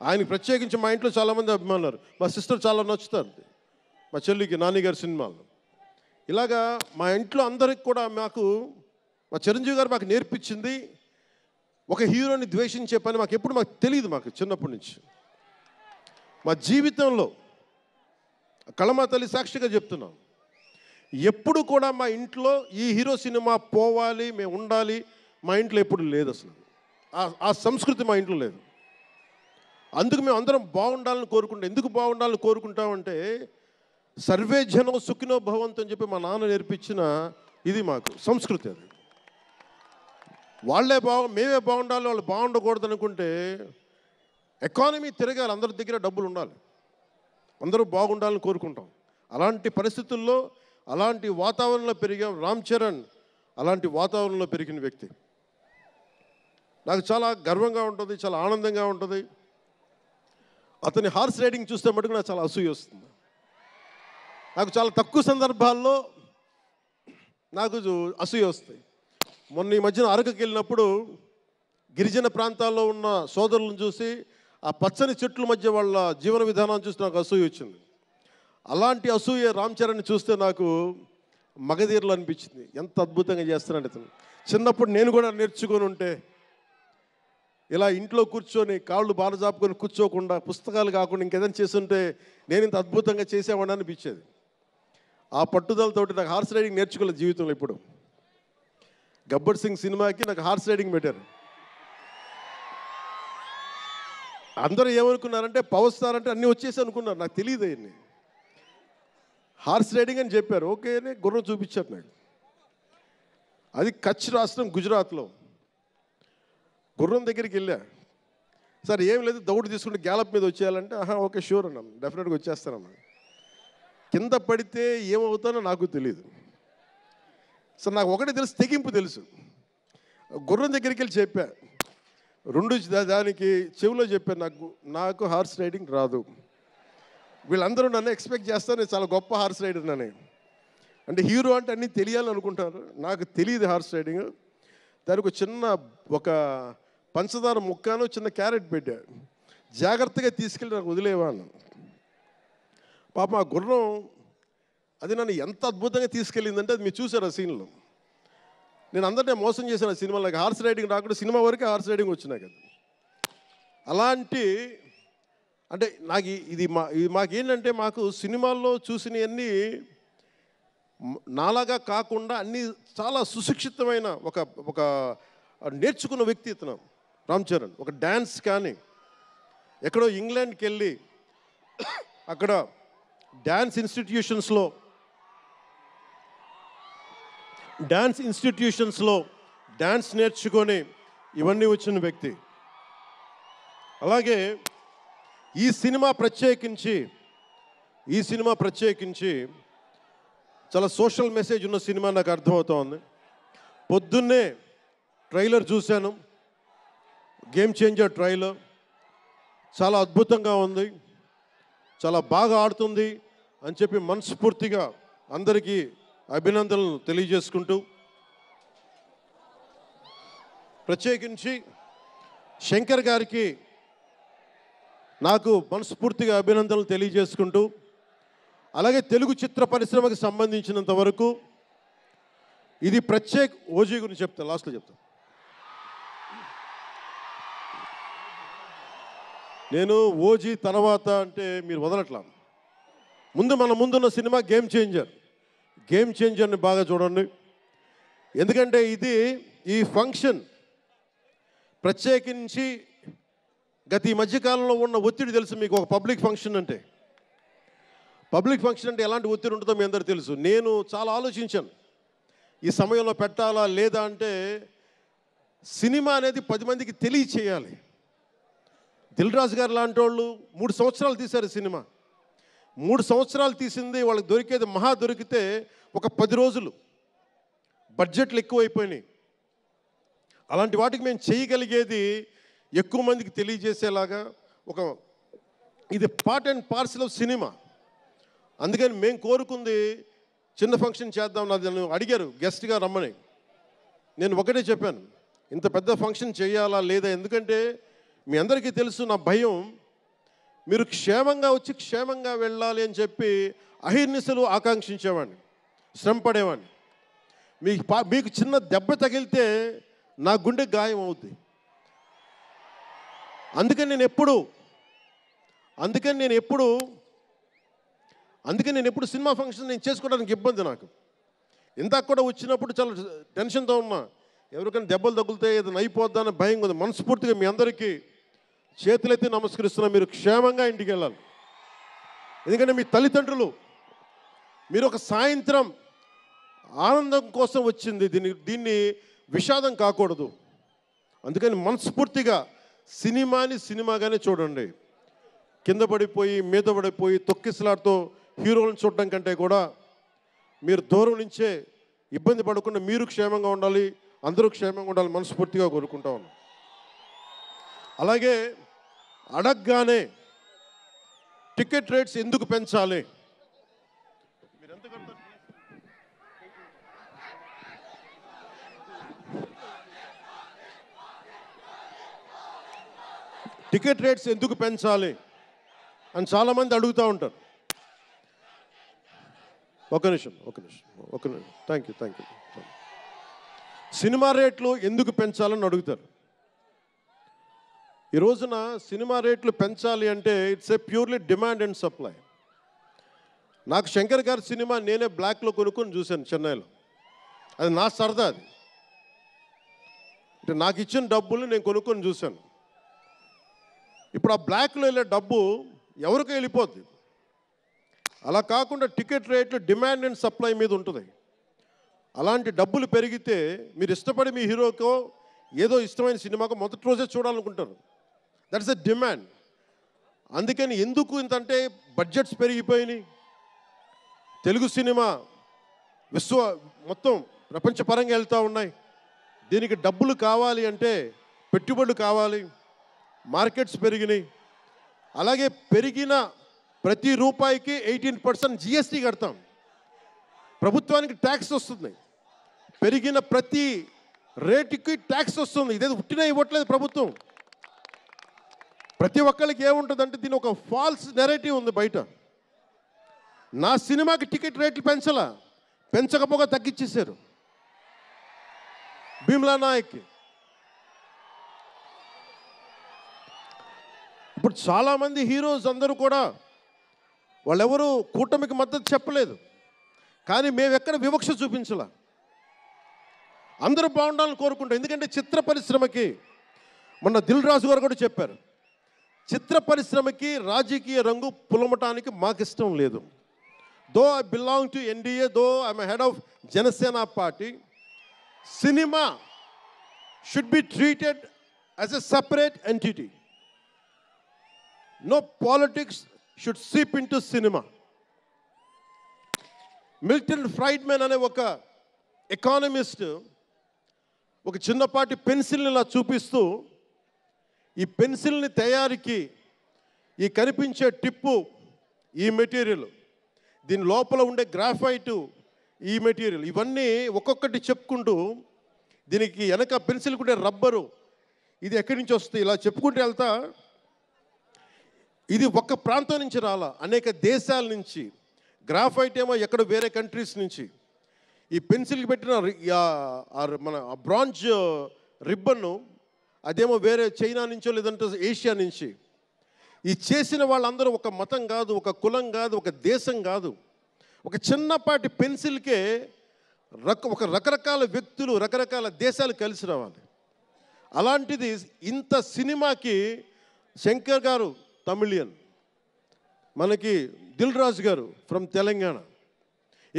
ఆయనకి ప్రత్యేకించి మా ఇంట్లో చాలామంది అభిమానులు ఉన్నారు. మా సిస్టర్ చాలా నచ్చుతారు మా చెల్లికి నాని గారి సినిమాలు. ఇలాగా మా ఇంట్లో అందరికి కూడా మా చిరంజీవి గారు మాకు నేర్పించింది ఒక హీరోని ద్వేషించే పని మాకు తెలియదు. మాకు చిన్నప్పటి నుంచి మా జీవితంలో కళమా తల్లి సాక్షిగా చెప్తున్నాం, ఎప్పుడు కూడా మా ఇంట్లో ఈ హీరో సినిమా పోవాలి, మేము ఉండాలి మా ఇంట్లో ఎప్పుడు లేదు. అసలు ఆ సంస్కృతి మా ఇంట్లో లేదు. అందుకు మేము అందరం బాగుండాలని కోరుకుంటాం. ఎందుకు బాగుండాలని కోరుకుంటామంటే సర్వే జనం సుఖినో భవంతు అని చెప్పి మా నాన్న నేర్పించిన ఇది మాకు సంస్కృతి. అది మేమే బాగుండాలి, వాళ్ళు బాగుండకూడదు అనుకుంటే ఎకానమీ తిరగాలి, అందరి దగ్గర డబ్బులు ఉండాలి, అందరూ బాగుండాలని కోరుకుంటాం. అలాంటి పరిస్థితుల్లో అలాంటి వాతావరణంలో పెరిగాం. రామ్ చరణ్ అలాంటి వాతావరణంలో పెరిగిన వ్యక్తి. నాకు చాలా గర్వంగా ఉంటుంది, చాలా ఆనందంగా ఉంటుంది. అతని హార్స్ రైడింగ్ చూస్తే మటుకు నాకు చాలా అసూయ వస్తుంది. నాకు చాలా తక్కువ సందర్భాల్లో నాకు అసూయ వస్తాయి. మొన్న ఈ మధ్యన అరకుకి వెళ్ళినప్పుడు గిరిజన ప్రాంతాల్లో ఉన్న సోదరులను చూసి ఆ పచ్చని చెట్ల మధ్య వాళ్ళ జీవన విధానాన్ని చూసి నాకు అసూయ వచ్చింది. అలాంటి అసూయ రామ్ చరణ్ని చూస్తే నాకు మగధీరలు అనిపించింది. ఎంత అద్భుతంగా చేస్తున్నాడు అతను. చిన్నప్పుడు నేను కూడా నేర్చుకొని ఉంటే ఇలా ఇంట్లో కూర్చొని కాళ్ళు బాలజాపుకొని కూర్చోకుండా, పుస్తకాలు కాకుండా ఇంకేదైనా చేస్తుంటే నేను ఇంత అద్భుతంగా చేసేవాడిని అనిపించేది. ఆ పట్టుదలతోటి నాకు హార్స్ రైడింగ్ నేర్చుకోలేదు జీవితంలో. ఇప్పుడు గబ్బర్ సింగ్ సినిమాకి నాకు హార్స్ రైడింగ్ పెట్టారు. అందరూ ఏమనుకున్నారంటే పవర్ స్టార్ అంటే అన్నీ వచ్చేసి అనుకున్నారు. నాకు తెలియదు అయ్యి. హార్స్ రైడింగ్ అని చెప్పారు. ఓకే అని గుర్రం చూపించారు నాకు. అది కచ్ రాష్ట్రం గుజరాత్లో. గుర్రం దగ్గరికి వెళ్ళా. సార్ ఏం లేదు, దౌడు తీసుకుంటే గ్యాలప్ మీద వచ్చేయాలంటే ఓకే షూర్ అన్నాం, డెఫినెట్గా వచ్చేస్తానమ్మా. కింద పడితే ఏమవుతానో నాకు తెలియదు. సార్ నాకు ఒకటి తెలుసు, తెగింపు తెలుసు. గుర్రం దగ్గరికి వెళ్ళి చెప్పా, దానికి చెవిలో చెప్పాను, నాకు హార్స్ రైడింగ్ రాదు. వీళ్ళందరూ నన్ను ఎక్స్పెక్ట్ చేస్తారు నేను చాలా గొప్ప హార్స్ రైడర్ అని. అంటే హీరో అంటే అన్నీ తెలియాలని అనుకుంటారు. నాకు తెలియదు హార్స్ రైడింగ్. దానికి ఒక పంచదార ముక్కను చిన్న క్యారెట్ పెట్టా, జాగ్రత్తగా తీసుకెళ్ళి నాకు వదిలేవాను. పాప ఆ గుర్రం అది నన్ను ఎంత అద్భుతంగా తీసుకెళ్ళిందంటే అది మీరు చూసారు ఆ సీన్లో. నేను అందరినీ మోసం చేశాను ఆ సినిమాలో. నాకు హార్స్ రైడింగ్ రాకుండా సినిమా వరకే హార్స్ రైడింగ్ వచ్చినా కదా. అలాంటి అంటే నాకు ఇది మాకేంటంటే మాకు సినిమాల్లో చూసినవన్నీ నాలాగా కాకుండా అన్నీ చాలా సుశిక్షితమైన ఒక నేర్చుకున్న వ్యక్తి ఇతను రామ్ చరణ్. ఒక డ్యాన్స్ కానీ ఎక్కడో ఇంగ్లాండ్కి వెళ్ళి అక్కడ డ్యాన్స్ ఇన్స్టిట్యూషన్స్లో డ్యాన్స్ నేర్చుకొని ఇవన్నీ వచ్చిన వ్యక్తి. అలాగే ఈ సినిమా ప్రత్యేకించి చాలా సోషల్ మెసేజ్ ఉన్న సినిమా నాకు అర్థమవుతోంది. పొద్దున్నే ట్రైలర్ చూశాను, గేమ్ చేంజర్ ట్రైలర్. చాలా అద్భుతంగా ఉంది, చాలా బాగా ఆడుతుంది అని చెప్పి మనస్ఫూర్తిగా అందరికీ అభినందనలు తెలియజేసుకుంటూ, ప్రత్యేకించి శంకర్ గారికి నాకు మనస్ఫూర్తిగా అభినందనలు తెలియజేసుకుంటూ, అలాగే తెలుగు చిత్ర పరిశ్రమకు సంబంధించినంత వరకు ఇది ఓజీ గురించి చెప్తాను, లాస్ట్లో చెప్తాను. నేను ఓజీ తర్వాత అంటే మీరు వదలట్లా. మన ముందున్న సినిమా గేమ్ చేంజర్ని బాగా చూడండి. ఎందుకంటే ఈ ఫంక్షన్ ప్రత్యేకించి ఈ మధ్యకాలంలో ఉన్న ఒత్తిడి తెలుసు మీకు. ఒక పబ్లిక్ ఫంక్షన్ అంటే ఎలాంటి ఒత్తిడి ఉంటుందో మీ అందరూ తెలుసు. నేను చాలా ఆలోచించాను ఈ సమయంలో పెట్టాలా లేదా అంటే సినిమా అనేది 10 మందికి తెలియచేయాలి. దిల్ రాజు గారు లాంటి వాళ్ళు 3 సంవత్సరాలు తీశారు సినిమా. 3 సంవత్సరాలు తీసింది వాళ్ళకి దొరికేది మహా దొరికితే ఒక 10 రోజులు. బడ్జెట్లు ఎక్కువైపోయినాయి. అలాంటి వాటికి మేము చేయగలిగేది ఎక్కువ మందికి తెలియజేసేలాగా ఇది part and parcel of cinema. అందుకని మేము కోరుకుంది చిన్న ఫంక్షన్ చేద్దాం. నన్ను అడిగారు గెస్ట్గా రమ్మని. నేను ఒకటే చెప్పాను, ఇంత పెద్ద ఫంక్షన్ చేయాలా లేదా, ఎందుకంటే మీ అందరికీ తెలుసు నా భయం. మీరు క్షేమంగా వచ్చి క్షేమంగా వెళ్ళాలి అని చెప్పి అహిర్నిశలు ఆకాంక్షించేవాడిని, శ్రమ పడేవాడిని. మీకు చిన్న దెబ్బ తగిలితే నా గుండె గాయం అవుద్ది. అందుకని నేను ఎప్పుడు సినిమా ఫంక్షన్ నేను చేసుకోవడానికి ఇబ్బంది నాకు. ఇందాక కూడా వచ్చినప్పుడు చాలా టెన్షన్తో ఉన్నా, ఎవరికైనా దెబ్బలు తగులుతాయి, ఏదైనా అయిపోద్దా అని భయం ఉంది. మనస్ఫూర్తిగా మీ అందరికీ చేతులెత్తి నమస్కరిస్తున్నా, మీరు క్షేమంగా ఇంటికి వెళ్ళాలి. ఎందుకంటే మీ తల్లిదండ్రులు, మీరు ఒక సాయంత్రం ఆనందం కోసం వచ్చింది, దీన్ని విషాదం కాకూడదు. అందుకని మనస్ఫూర్తిగా సినిమాని సినిమాగానే చూడండి. కింద పడిపోయి మీద పడిపోయి తొక్కిసలాడుతూ హీరోలను చూడడం కంటే కూడా మీరు దూరం నుంచే ఇబ్బంది పడకుండా మీరు క్షేమంగా ఉండాలి, అందరూ క్షేమంగా ఉండాలి మనస్ఫూర్తిగా కోరుకుంటా ఉన్నాం. అలాగే అడగగానే టికెట్ రేట్స్ ఎందుకు పెంచాలి, మీరు ఎంత కడతారు? టికెట్ రేట్స్ ఎందుకు పెంచాలి అని చాలామంది అడుగుతూ ఉంటారు. ఒక నిమిషం. Thank you. సినిమా రేట్లు ఎందుకు పెంచాలని అడుగుతారు. ఈ రోజున సినిమా రేట్లు పెంచాలి అంటే it's a purely demand and supply. నాకు శంకర్ గారి సినిమా నేనే బ్లాక్లో కొనుక్కొని చూశాను చెన్నైలో. అది నా సరదా. అది అంటే నాకు ఇచ్చిన డబ్బులు నేను కొనుక్కొని చూశాను. ఇప్పుడు ఆ బ్లాక్లో వెళ్ళే డబ్బు ఎవరికి వెళ్ళిపోద్ది. అలా కాకుండా టికెట్ రేట్లు డిమాండ్ అండ్ సప్లై మీద ఉంటుంది. అలాంటి డబ్బులు పెరిగితే మీరు ఇష్టపడి మీ హీరోకో ఏదో ఇష్టమైన సినిమాకో మొదటి రోజే చూడాలనుకుంటారు. That's a demand. అందుకని ఎందుకు ఇంతంటే బడ్జెట్స్ పెరిగిపోయినాయి. తెలుగు సినిమా మొత్తం ప్రపంచపరంగా వెళ్తూ ఉన్నాయి. దీనికి డబ్బులు కావాలి అంటే పెట్టుబడులు కావాలి, మార్కెట్స్ పెరిగినాయి. అలాగే పెరిగిన ప్రతి రూపాయికి 18% జిఎస్టీ కడతాం. ప్రభుత్వానికి ట్యాక్స్ వస్తుంది. పెరిగిన ప్రతి రేటుకి ట్యాక్స్ వస్తుంది. ఇదేదో ఉట్టినా ఇవ్వట్లేదు ప్రభుత్వం. ప్రతి ఒక్కరికి ఏముంటుందంటే దీని ఒక ఫాల్స్ నెరేటివ్ ఉంది బయట. నా సినిమాకి టికెట్ రేట్లు పెంచకపోగా తగ్గించేశారు. భీమ్లా నాయక్కి ఇప్పుడు చాలామంది హీరోస్ అందరూ కూడా వాళ్ళెవరూ కూటమికి మద్దతు చెప్పలేదు. కానీ మేము ఎక్కడ వివక్ష చూపించలా, అందరూ బాగుండాలని కోరుకుంటాం. ఎందుకంటే చిత్ర పరిశ్రమకి మొన్న దిల్ రాజు గారు కూడా చెప్పారు, చిత్ర పరిశ్రమకి రాజకీయ రంగు పులమటానికి మాకు ఇష్టం లేదు. Though I belong to NDA, though I'm head of Janasena party, cinema should be treated as a separate entity. No politics should seep into cinema. Milton Friedman అనే ఒక ఎకానమిస్ట్ ఒక చిన్నపాటి పెన్సిల్ని ఇలా చూపిస్తూ, ఈ పెన్సిల్ని తయారీకి ఈ కనిపించే టిప్పు ఈ మెటీరియల్, దీని లోపల ఉండే గ్రాఫైటు ఈ మెటీరియల్, ఇవన్నీ ఒక్కొక్కటి చెప్పుకుంటూ దీనికి వెనక పెన్సిల్ ఉండే రబ్బరు ఇది ఎక్కడి నుంచి వస్తుంది ఇలా చెప్పుకుంటూ వెళ్తా, ఇది ఒక్క ప్రాంతం నుంచి రాలా, అనేక దేశాల నుంచి. గ్రాఫైట్ ఏమో ఎక్కడ వేరే కంట్రీస్ నుంచి. ఈ పెన్సిల్కి పెట్టిన మన బ్రాంజ్ రిబ్బన్ను అదేమో వేరే చైనా నుంచో లేదంటే ఏషియా నుంచి. ఈ చేసిన వాళ్ళందరూ ఒక మతం కాదు, ఒక కులం కాదు, ఒక దేశం కాదు. ఒక చిన్నపాటి పెన్సిల్కే ఒక రకరకాల వ్యక్తులు, రకరకాల దేశాలు కలిసి రావాలి. అలాంటిది ఇంత సినిమాకి శంకర్ గారు తమిళియన్, మనకి దిల్ రాజు గారు ఫ్రమ్ తెలంగాణ,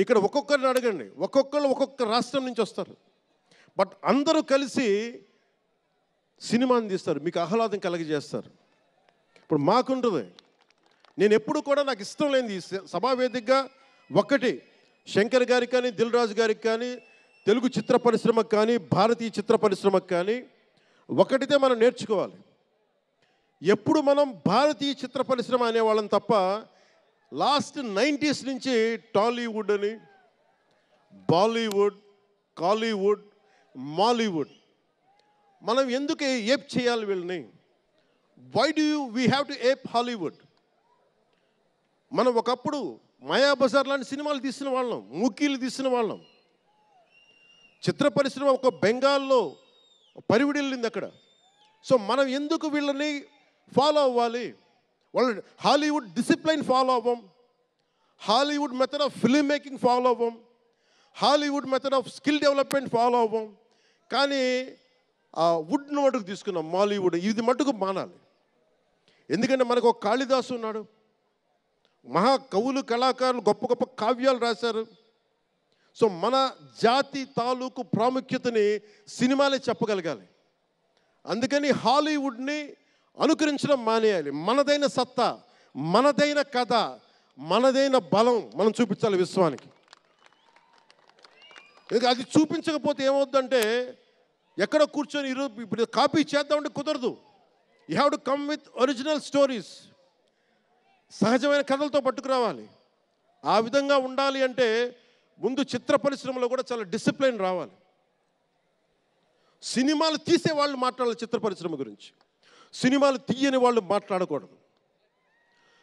ఇక్కడ ఒక్కొక్కరిని అడగండి, ఒక్కొక్కళ్ళు ఒక్కొక్క రాష్ట్రం నుంచి వస్తారు, బట్ అందరూ కలిసి సినిమాని తీస్తారు, మీకు ఆహ్లాదం కలిగజేస్తారు. ఇప్పుడు మాకుంటుంది, నేను ఎప్పుడు కూడా నాకు ఇష్టం లేనిది సభావేదికగా ఒక్కటి శంకర్ గారికి కానీ, దిల్ రాజు గారికి కానీ, తెలుగు చిత్ర పరిశ్రమకు కానీ, భారతీయ చిత్ర పరిశ్రమకు కానీ ఒకటితే మనం నేర్చుకోవాలి. ఎప్పుడు మనం భారతీయ చిత్ర పరిశ్రమ అనేవాళ్ళం తప్ప లాస్ట్ 90s నుంచి టాలీవుడ్ అని, బాలీవుడ్, కాలీవుడ్, మాలీవుడ్ మనం ఎందుకు ఏప్ చేయాలి వీళ్ళని? Why do we have to ape Hollywood? మనం ఒకప్పుడు మాయాబజార్ లాంటి సినిమాలు తీసిన వాళ్ళం, మూకీలు తీసిన వాళ్ళం. చిత్ర పరిశ్రమ ఒక బెంగాల్లో పరివిడిల్లింది అక్కడ. సో మనం ఎందుకు వీళ్ళని ఫాలో అవ్వాలి? వాళ్ళు హాలీవుడ్ డిసిప్లైన్ ఫాలో అవ్వం, Hollywood method of film making follow అవ్వం, Hollywood method of skill development follow అవ్వం. కానీ ఆ వుడ్ను మటుకు తీసుకున్నాం, మాలీవుడ్. ఇది మటుకు మానాలి. ఎందుకంటే మనకు ఒక కాళిదాసు ఉన్నాడు, మహా కవులు, కళాకారులు గొప్ప గొప్ప కావ్యాలు రాశారు. సో మన జాతి తాలూకు ప్రాముఖ్యతని సినిమాలే చెప్పగలగాలి. అందుకని హాలీవుడ్ని అనుకరించడం మానేయాలి. మనదైన సత్తా, మనదైన కథ, మనదైన బలం మనం చూపించాలి విశ్వానికి. ఎందుకంటే అది చూపించకపోతే ఏమవుతుందంటే ఎక్కడ కూర్చొని ఈరోజు ఇప్పుడు కాపీ చేద్దామంటే కుదరదు. You have to come with original stories, సహజమైన కథలతో పట్టుకురావాలి. ఆ విధంగా ఉండాలి అంటే ముందు చిత్ర పరిశ్రమలో కూడా చాలా డిసిప్లిన్ రావాలి. సినిమాలు తీసే వాళ్ళు మాట్లాడాలి చిత్ర పరిశ్రమ గురించి, సినిమాలు తీయని వాళ్ళు మాట్లాడకూడదు.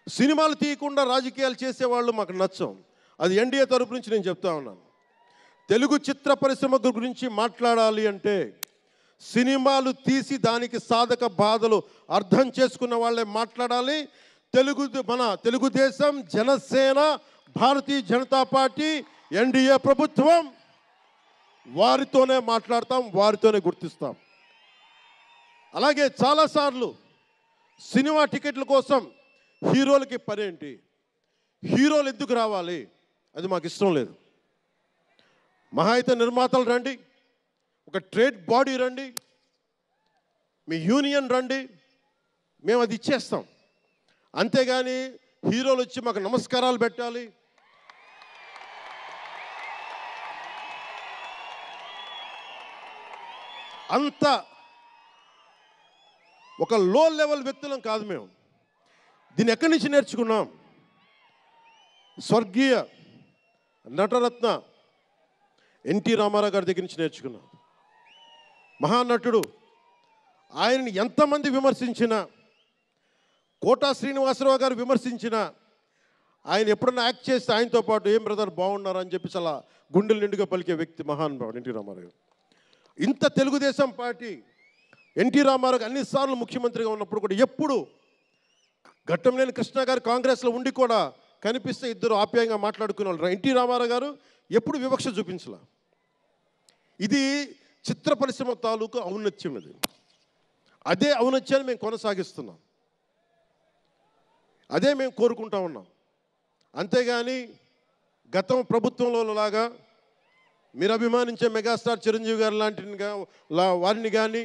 సినిమాలు తీయకుండా రాజకీయాలు చేసేవాళ్ళు మాకు నచ్చం. అది ఎన్డీఏ తరపు నుంచి నేను చెప్తా ఉన్నాను. తెలుగు చిత్ర పరిశ్రమ గురించి మాట్లాడాలి అంటే సినిమాలు తీసి దానికి సాధక బాధలు అర్థం చేసుకున్న వాళ్ళే మాట్లాడాలి. మన తెలుగుదేశం, జనసేన, భారతీయ జనతా పార్టీ, ఎన్డీఏ ప్రభుత్వం వారితోనే మాట్లాడతాం, వారితోనే గుర్తిస్తాం. అలాగే చాలాసార్లు సినిమా టికెట్ల కోసం హీరోలకి పనేంటి, హీరోలు ఎందుకు రావాలి, అది మాకు ఇష్టం లేదు. మహా అయితే నిర్మాతలు రండి, ఒక ట్రేడ్ బాడీ రండి, మీ యూనియన్ రండి, మేము అది ఇచ్చేస్తాం. అంతేగాని హీరోలు వచ్చి మాకు నమస్కారాలు పెట్టాలి, అంత ఒక లో లెవెల్ వ్యక్తులం కాదు మేము. దీన్ని ఎక్కడి నుంచి నేర్చుకున్నాం? స్వర్గీయ నటరత్న ఎన్టీ రామారావు గారి దగ్గర నుంచి నేర్చుకున్నాం. మహానటుడు, ఆయనని ఎంతమంది విమర్శించినా, కోటా శ్రీనివాసరావు గారు విమర్శించినా, ఆయన ఎప్పుడన్నా యాక్ట్ చేస్తే ఆయనతో పాటు ఏం బ్రదర్ బాగున్నారు అని చెప్పి చాలా గుండెలు నిండుగా పలికే వ్యక్తి మహానుభావుడు ఎన్టీ రామారావు గారు. ఇంత తెలుగుదేశం పార్టీ ఎన్టీ రామారావు అన్నిసార్లు ముఖ్యమంత్రిగా ఉన్నప్పుడు కూడా ఎప్పుడు ఘట్టంనేని కృష్ణ గారు కాంగ్రెస్లో ఉండి కూడా కనిపిస్తే ఇద్దరు ఆప్యాయంగా మాట్లాడుకునే వాళ్ళు. ఎన్టీ రామారావు గారు ఎప్పుడు వివక్ష చూపించలా. ఇది చిత్ర పరిశ్రమ తాలూకు ఔన్నత్యం. ఇది అదే ఔన్నత్యాన్ని మేము కొనసాగిస్తున్నాం, అదే మేము కోరుకుంటా ఉన్నాం. అంతేగాని గతం ప్రభుత్వంలో లాగా మీరు అభిమానించే మెగాస్టార్ చిరంజీవి గారు లాంటి వారిని కానీ,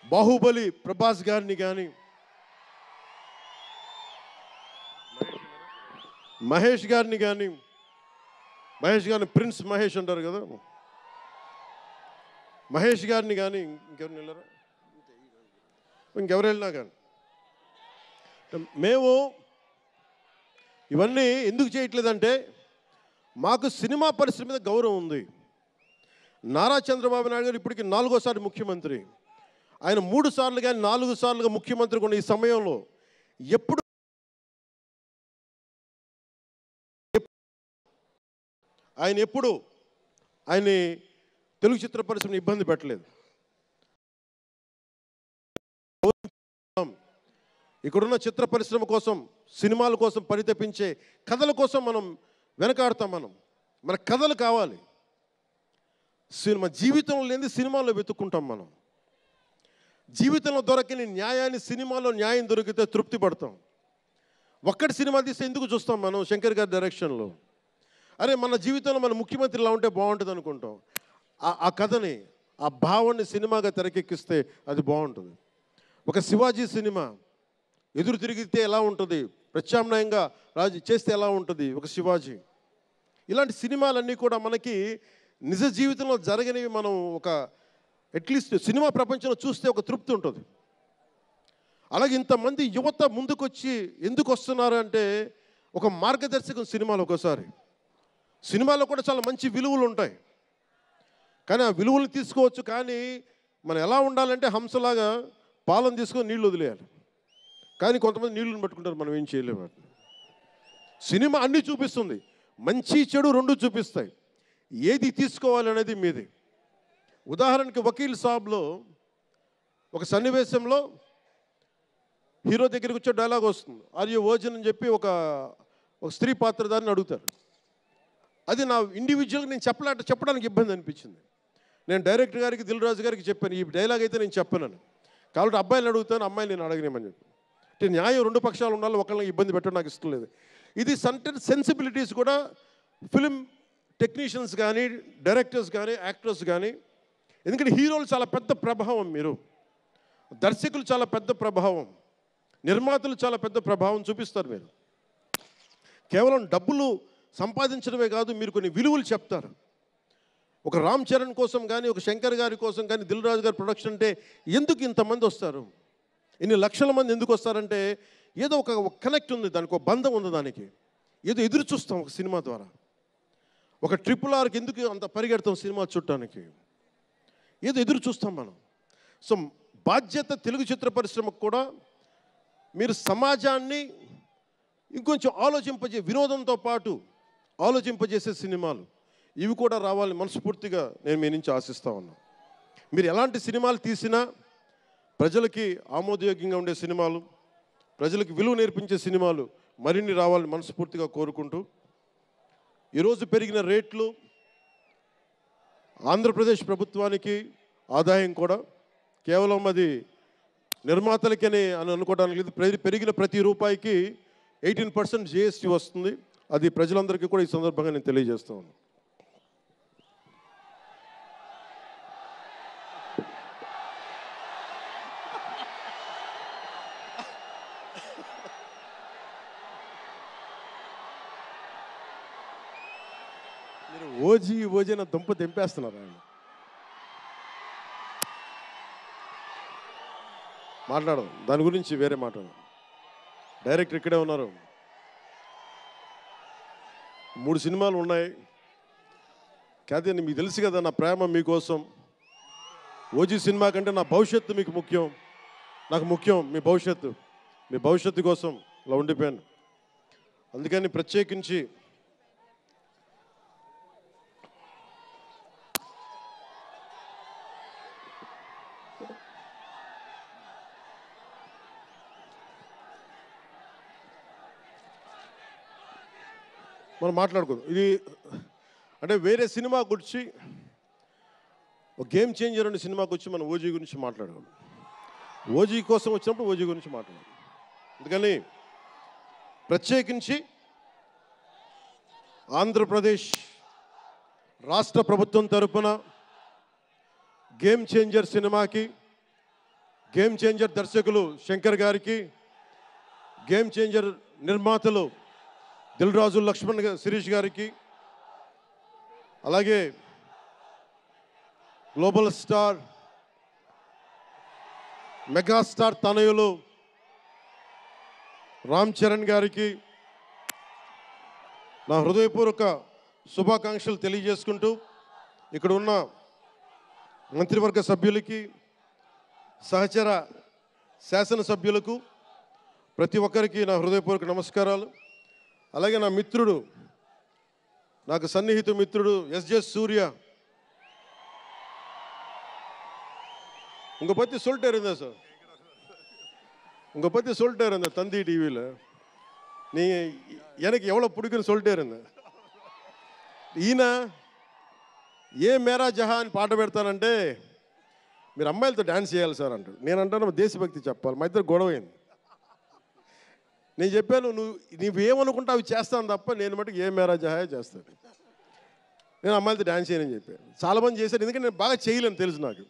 బాహుబలి ప్రభాస్ గారిని కానీ, మహేష్ గారిని ప్రిన్స్ మహేష్ అంటారు కదా, మహేష్ గారిని కానీ ఇంకెవరిని వెళ్ళారా, ఇంకెవరు వెళ్ళినా కానీ మేము ఇవన్నీ ఎందుకు చేయట్లేదంటే మాకు సినిమా పరిశ్రమ మీద గౌరవం ఉంది. నారా చంద్రబాబు నాయుడు గారు ఇప్పటికి 4వ సారి ముఖ్యమంత్రి. ఆయన 3 సార్లు కానీ 4 సార్లుగా ముఖ్యమంత్రి ఉన్న ఈ సమయంలో ఎప్పుడు ఆయన తెలుగు చిత్ర పరిశ్రమను ఇబ్బంది పెట్టలేదు. ఇక్కడున్న చిత్ర పరిశ్రమ కోసం, సినిమాల కోసం పరితపించే కథల కోసం మనం వెనకాడతాం. మన కథలు కావాలి. సినిమా జీవితంలో లేని సినిమాల్లో వెతుక్కుంటాం. మనం జీవితంలో దొరకని న్యాయాన్ని సినిమాలో న్యాయం దొరికితే తృప్తి పడతాం. ఒక్కటి సినిమా తీస్తే ఎందుకు చూస్తాం మనం శంకర్ గారి డైరెక్షన్లో? అరే మన జీవితంలో మన ముఖ్యమంత్రి ఇలా ఉంటే బాగుంటుంది అనుకుంటాం. ఆ కథని, ఆ భావాన్ని సినిమాగా తెరకెక్కిస్తే అది బాగుంటుంది. ఒక శివాజీ సినిమా ఎదురు తిరిగితే ఎలా ఉంటుంది, ప్రత్యామ్నాయంగా రాజు చేస్తే ఎలా ఉంటుంది ఒక శివాజీ. ఇలాంటి సినిమాలన్నీ కూడా మనకి నిజ జీవితంలో జరగనివి మనం ఒక అట్లీస్ట్ సినిమా ప్రపంచంలో చూస్తే ఒక తృప్తి ఉంటుంది. అలాగే ఇంతమంది యువత ముందుకొచ్చి ఎందుకు వస్తున్నారు అంటే ఒక మార్గదర్శకం సినిమాలు. ఒకసారి సినిమాలో కూడా చాలా మంచి విలువలు ఉంటాయి, కానీ ఆ విలువలు తీసుకోవచ్చు. కానీ మనం ఎలా ఉండాలంటే హంసలాగా పాలను తీసుకొని నీళ్ళు వదిలేయాలి. కానీ కొంతమంది నీళ్ళని పట్టుకుంటారు, మనం ఏం చేయలేము. సినిమా అన్నీ చూపిస్తుంది, మంచి చెడు రెండు చూపిస్తాయి. ఏది తీసుకోవాలి అనేది మీది. ఉదాహరణకి వకీల్ సాబ్లో ఒక సన్నివేశంలో హీరో దగ్గరికి వచ్చే డైలాగ్ వస్తుంది, ఆర్ యు వర్జిన్ అని చెప్పి ఒక స్త్రీ పాత్రధారిని అడుగుతారు. అది నా ఇండివిజువల్గా నేను చెప్పడానికి ఇబ్బంది అనిపించింది. నేను డైరెక్టర్ గారికి, దిల్ రాజు గారికి చెప్పాను, ఈ డైలాగ్ అయితే నేను చెప్పాను కాబట్టి అబ్బాయిని అడుగుతాను, అమ్మాయిని నేను అడగనేమని చెప్పి. అంటే న్యాయం రెండు పక్షాలు ఉండాలి, ఒకళ్ళని ఇబ్బంది పెట్టడం నాకు ఇష్టం లేదు. ఇది సెన్సిబిలిటీస్ కూడా ఫిలిం టెక్నీషియన్స్ కానీ, డైరెక్టర్స్ కానీ, యాక్టర్స్ కానీ, ఎందుకంటే హీరోలు చాలా పెద్ద ప్రభావం, మీరు దర్శకులు చాలా పెద్ద ప్రభావం, నిర్మాతలు చాలా పెద్ద ప్రభావం చూపిస్తారు. మీరు కేవలం డబ్బులు సంపాదించడమే కాదు, మీరు కొన్ని విలువలు చెప్తారు. ఒక రామ్ చరణ్ కోసం కానీ, ఒక శంకర్ గారి కోసం కానీ, దిల్ రాజు గారి ప్రొడక్షన్ అంటే ఎందుకు ఇంతమంది వస్తారు, ఇన్ని లక్షల మంది ఎందుకు వస్తారంటే ఏదో ఒక కనెక్ట్ ఉంది, దానికి ఒక బంధం ఉంది, దానికి ఏదో ఎదురు చూస్తాం ఒక సినిమా ద్వారా. ఒక RRRకి ఎందుకు అంత పరిగెడతాం సినిమా చూడటానికి, ఏదో ఎదురు చూస్తాం మనం. సో బాధ్యత తెలుగు చిత్ర పరిశ్రమకు కూడా మీరు సమాజాన్ని ఇంకొంచెం వినోదంతో పాటు ఆలోచింపజేసే సినిమాలు ఇవి కూడా రావాలని మనస్ఫూర్తిగా నేను మీ నుంచి ఆశిస్తా ఉన్నాను. మీరు ఎలాంటి సినిమాలు తీసినా ప్రజలకి ఆమోదయోగ్యంగా ఉండే సినిమాలు, ప్రజలకు విలువ నేర్పించే సినిమాలు మరిన్ని రావాలని మనస్ఫూర్తిగా కోరుకుంటూ, ఈరోజు పెరిగిన రేట్లు ఆంధ్రప్రదేశ్ ప్రభుత్వానికి ఆదాయం కూడా కేవలం అది నిర్మాతలకని అని అనుకోవడానికి లేదు. పెరిగిన ప్రతి రూపాయికి 18% GST వస్తుంది. అది ప్రజలందరికీ కూడా ఈ సందర్భంగా నేను తెలియజేస్తా ఉన్నాను. మీరు ఓజీ నా దుంప తెంపేస్తున్నారు. ఆయన మాట్లాడడం దాని గురించి వేరే మాట్లాడడం. డైరెక్టర్ ఇక్కడే ఉన్నారు, 3 సినిమాలు ఉన్నాయి. కాదు మీకు తెలుసు కదా నా ప్రేమ మీకోసం. ఓజీ సినిమా కంటే నా భవిష్యత్తు మీకు ముఖ్యం, నాకు ముఖ్యం మీ భవిష్యత్తు కోసం ఇలా ఉండిపోయాను. అందుకని ప్రత్యేకించి మనం మాట్లాడుకుందాం. ఇది అంటే వేరే సినిమా గురించి, ఒక గేమ్ చేంజర్ అనే సినిమాకి వచ్చి మనం ఓజీ గురించి మాట్లాడుకోండి. ఓజీ కోసం వచ్చినప్పుడు ఓజీ గురించి మాట్లాడాలి. అందుకని ప్రత్యేకించి ఆంధ్రప్రదేశ్ రాష్ట్ర ప్రభుత్వం తరపున గేమ్ చేంజర్ సినిమాకి, గేమ్ చేంజర్ దర్శకులు శంకర్ గారికి, గేమ్ చేంజర్ నిర్మాతలు దిల్ రాజు, లక్ష్మణ్, శిరీష్ గారికి, అలాగే గ్లోబల్ స్టార్, మెగాస్టార్ తనయులు రామ్ చరణ్ గారికి నా హృదయపూర్వక శుభాకాంక్షలు తెలియజేసుకుంటూ, ఇక్కడ ఉన్న మంత్రివర్గ సభ్యులకి, సహచర శాసనసభ్యులకు ప్రతి ఒక్కరికి నా హృదయపూర్వక నమస్కారాలు. అలాగే నా మిత్రుడు, నాకు సన్నిహిత మిత్రుడు SJ సూర్య, உங்க பற்றி சொல்லிட்டே இருந்தேன் சார், உங்க பற்றி சொல்லிட்டே இருந்தேன் தந்தி டிவியில், நீங்கள் எனக்கு எவ்வளோ பிடிக்குன்னு சொல்லிட்டே இருந்தேன். ఈయన ఏ మేరా జహాన్ పాట పెడతానంటే మీరు అమ్మాయిలతో డ్యాన్స్ చేయాలి సార్ అంటాడు. నేను అంటాను దేశభక్తి చెప్పాలి. మా ఇద్దరు గొడవ అయింది. నేను చెప్పాను, నువ్వేమనుకుంటా అవి చేస్తాను తప్ప నేను మటుకు ఏ మేరా జహాయో చేస్తాను. నేను అమ్మాయిలతో డ్యాన్స్ చేయనని చెప్పాను. చాలామంది చేశారు, ఎందుకంటే నేను బాగా చేయలేను తెలుసు నాకు.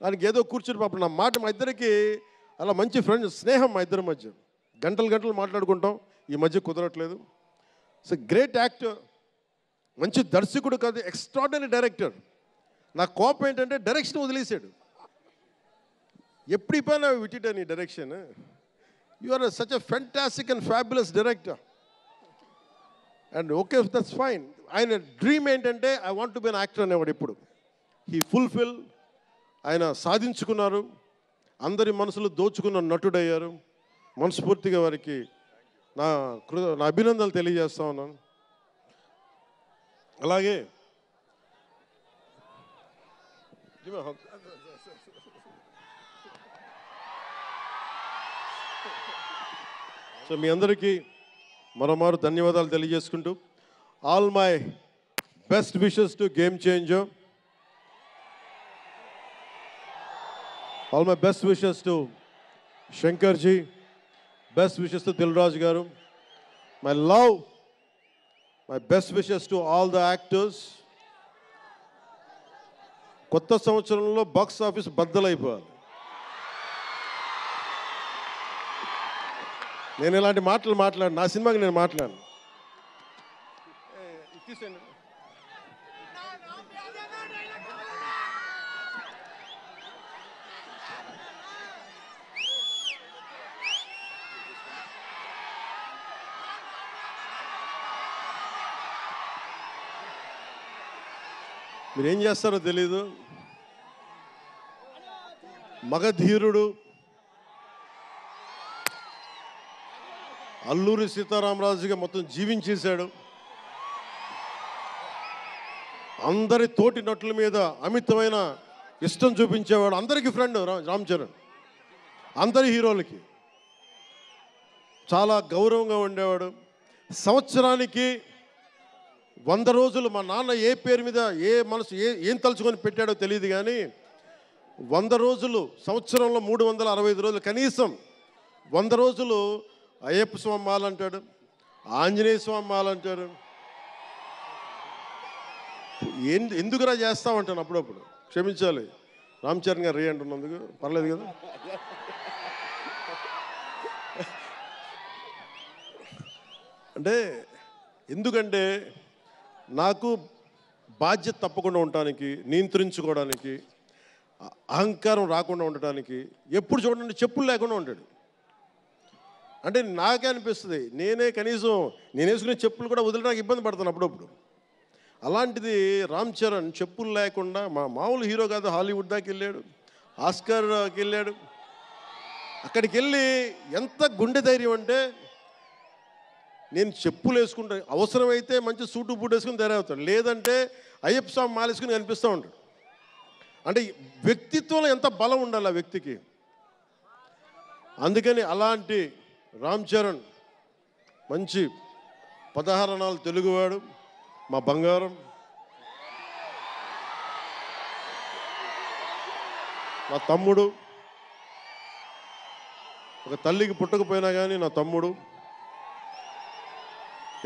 దానికి ఏదో కూర్చుని పాపం నా మాట మా ఇద్దరికి అలా మంచి ఫ్రెండ్స్, స్నేహం మా ఇద్దరి మధ్య. గంటలు గంటలు మాట్లాడుకుంటాం. ఈ మధ్య కుదరట్లేదు. సో గ్రేట్ యాక్టర్, మంచి దర్శకుడు కాదు, ఎక్స్ట్రాడినరీ డైరెక్టర్. నా కోపం ఏంటంటే డైరెక్షన్ వదిలేశాడు. ఎప్పుడు పైన విటిట నీ direction. You are such a fantastic and fabulous director. And okay, that's fine. ఆయన డ్రీమ్ ఏంటంటే I want to be an actor అనేవాడు. ఇప్పుడు హీ ఫుల్ఫిల్, ఆయన సాధించుకున్నారు. అందరి మనసులు దోచుకున్న నటుడయ్యారు. మనస్ఫూర్తిగా వారికి నా అభినందనలు తెలియజేస్తా ఉన్నాను. అలాగే సో మీ అందరికీ మరోమారు ధన్యవాదాలు తెలియజేసుకుంటూ, all my best wishes to game changer. All my best wishes to Shankar ji. Best wishes to Dil Raju గారు. My love, my best wishes to all the actors. కొత్త సంవత్సరంలో బాక్స్ ఆఫీస్ బద్దలైపోవాలి. నేను ఇలాంటి మాటలు మాట్లాడు, నా సినిమాకి నేను మాట్లాడను. మీరేం చేస్తారో తెలీదు. మగధీరుడు అల్లూరి సీతారామరాజుగా మొత్తం జీవించేశాడు. అందరి తోటి నటుల మీద అమితమైన ఇష్టం చూపించేవాడు. అందరికీ ఫ్రెండ్ రామ్ చరణ్. అందరి హీరోలకి చాలా గౌరవంగా ఉండేవాడు. సంవత్సరానికి 100 రోజులు మా నాన్న ఏ పేరు మీద ఏం తలుచుకొని పెట్టాడో తెలియదు, కానీ 100 రోజులు, సంవత్సరంలో 365 రోజులు, కనీసం 100 రోజులు అయ్యప్ప స్వామి మాల అంటాడు, ఆంజనేయ స్వామి మాల అంటాడు. ఎందుకురా చేస్తామంటాను అప్పుడప్పుడు. క్షమించాలి రామ్ చరణ్ గారు, రే అంటున్నందుకు. పర్లేదు కదా. అంటే ఎందుకంటే నాకు బాధ్యత తప్పకుండా ఉండటానికి, నియంత్రించుకోవడానికి, అహంకారం రాకుండా ఉండటానికి, ఎప్పుడు చూడండి చెప్పులు లేకుండా ఉంటాడు. అంటే నాకే అనిపిస్తుంది, కనీసం నేను వేసుకునే చెప్పులు కూడా వదిలేడానికి ఇబ్బంది పడతాను అప్పుడప్పుడు. అలాంటిది రామ్ చరణ్ చెప్పులు లేకుండా, మామూలు హీరో కాదు, హాలీవుడ్ దాకా వెళ్ళాడు, ఆస్కార్కి వెళ్ళాడు. అక్కడికి వెళ్ళి ఎంత గుండె ధైర్యం అంటే, నేను చెప్పులు వేసుకుంటా, అవసరమైతే మంచి సూటు బూట్ వేసుకుని తయారవుతాడు, లేదంటే అయ్యప్ప స్వామి మాలేసుకుని కనిపిస్తూ ఉంటాడు. అంటే వ్యక్తిత్వంలో ఎంత బలం ఉండాలి ఆ వ్యక్తికి. అందుకని అలాంటి రామ్ చరణ్ మంచి 16 అణాలు తెలుగువాడు, మా బంగారం. నా తమ్ముడు, ఒక తల్లికి పుట్టకపోయినా కానీ నా తమ్ముడు.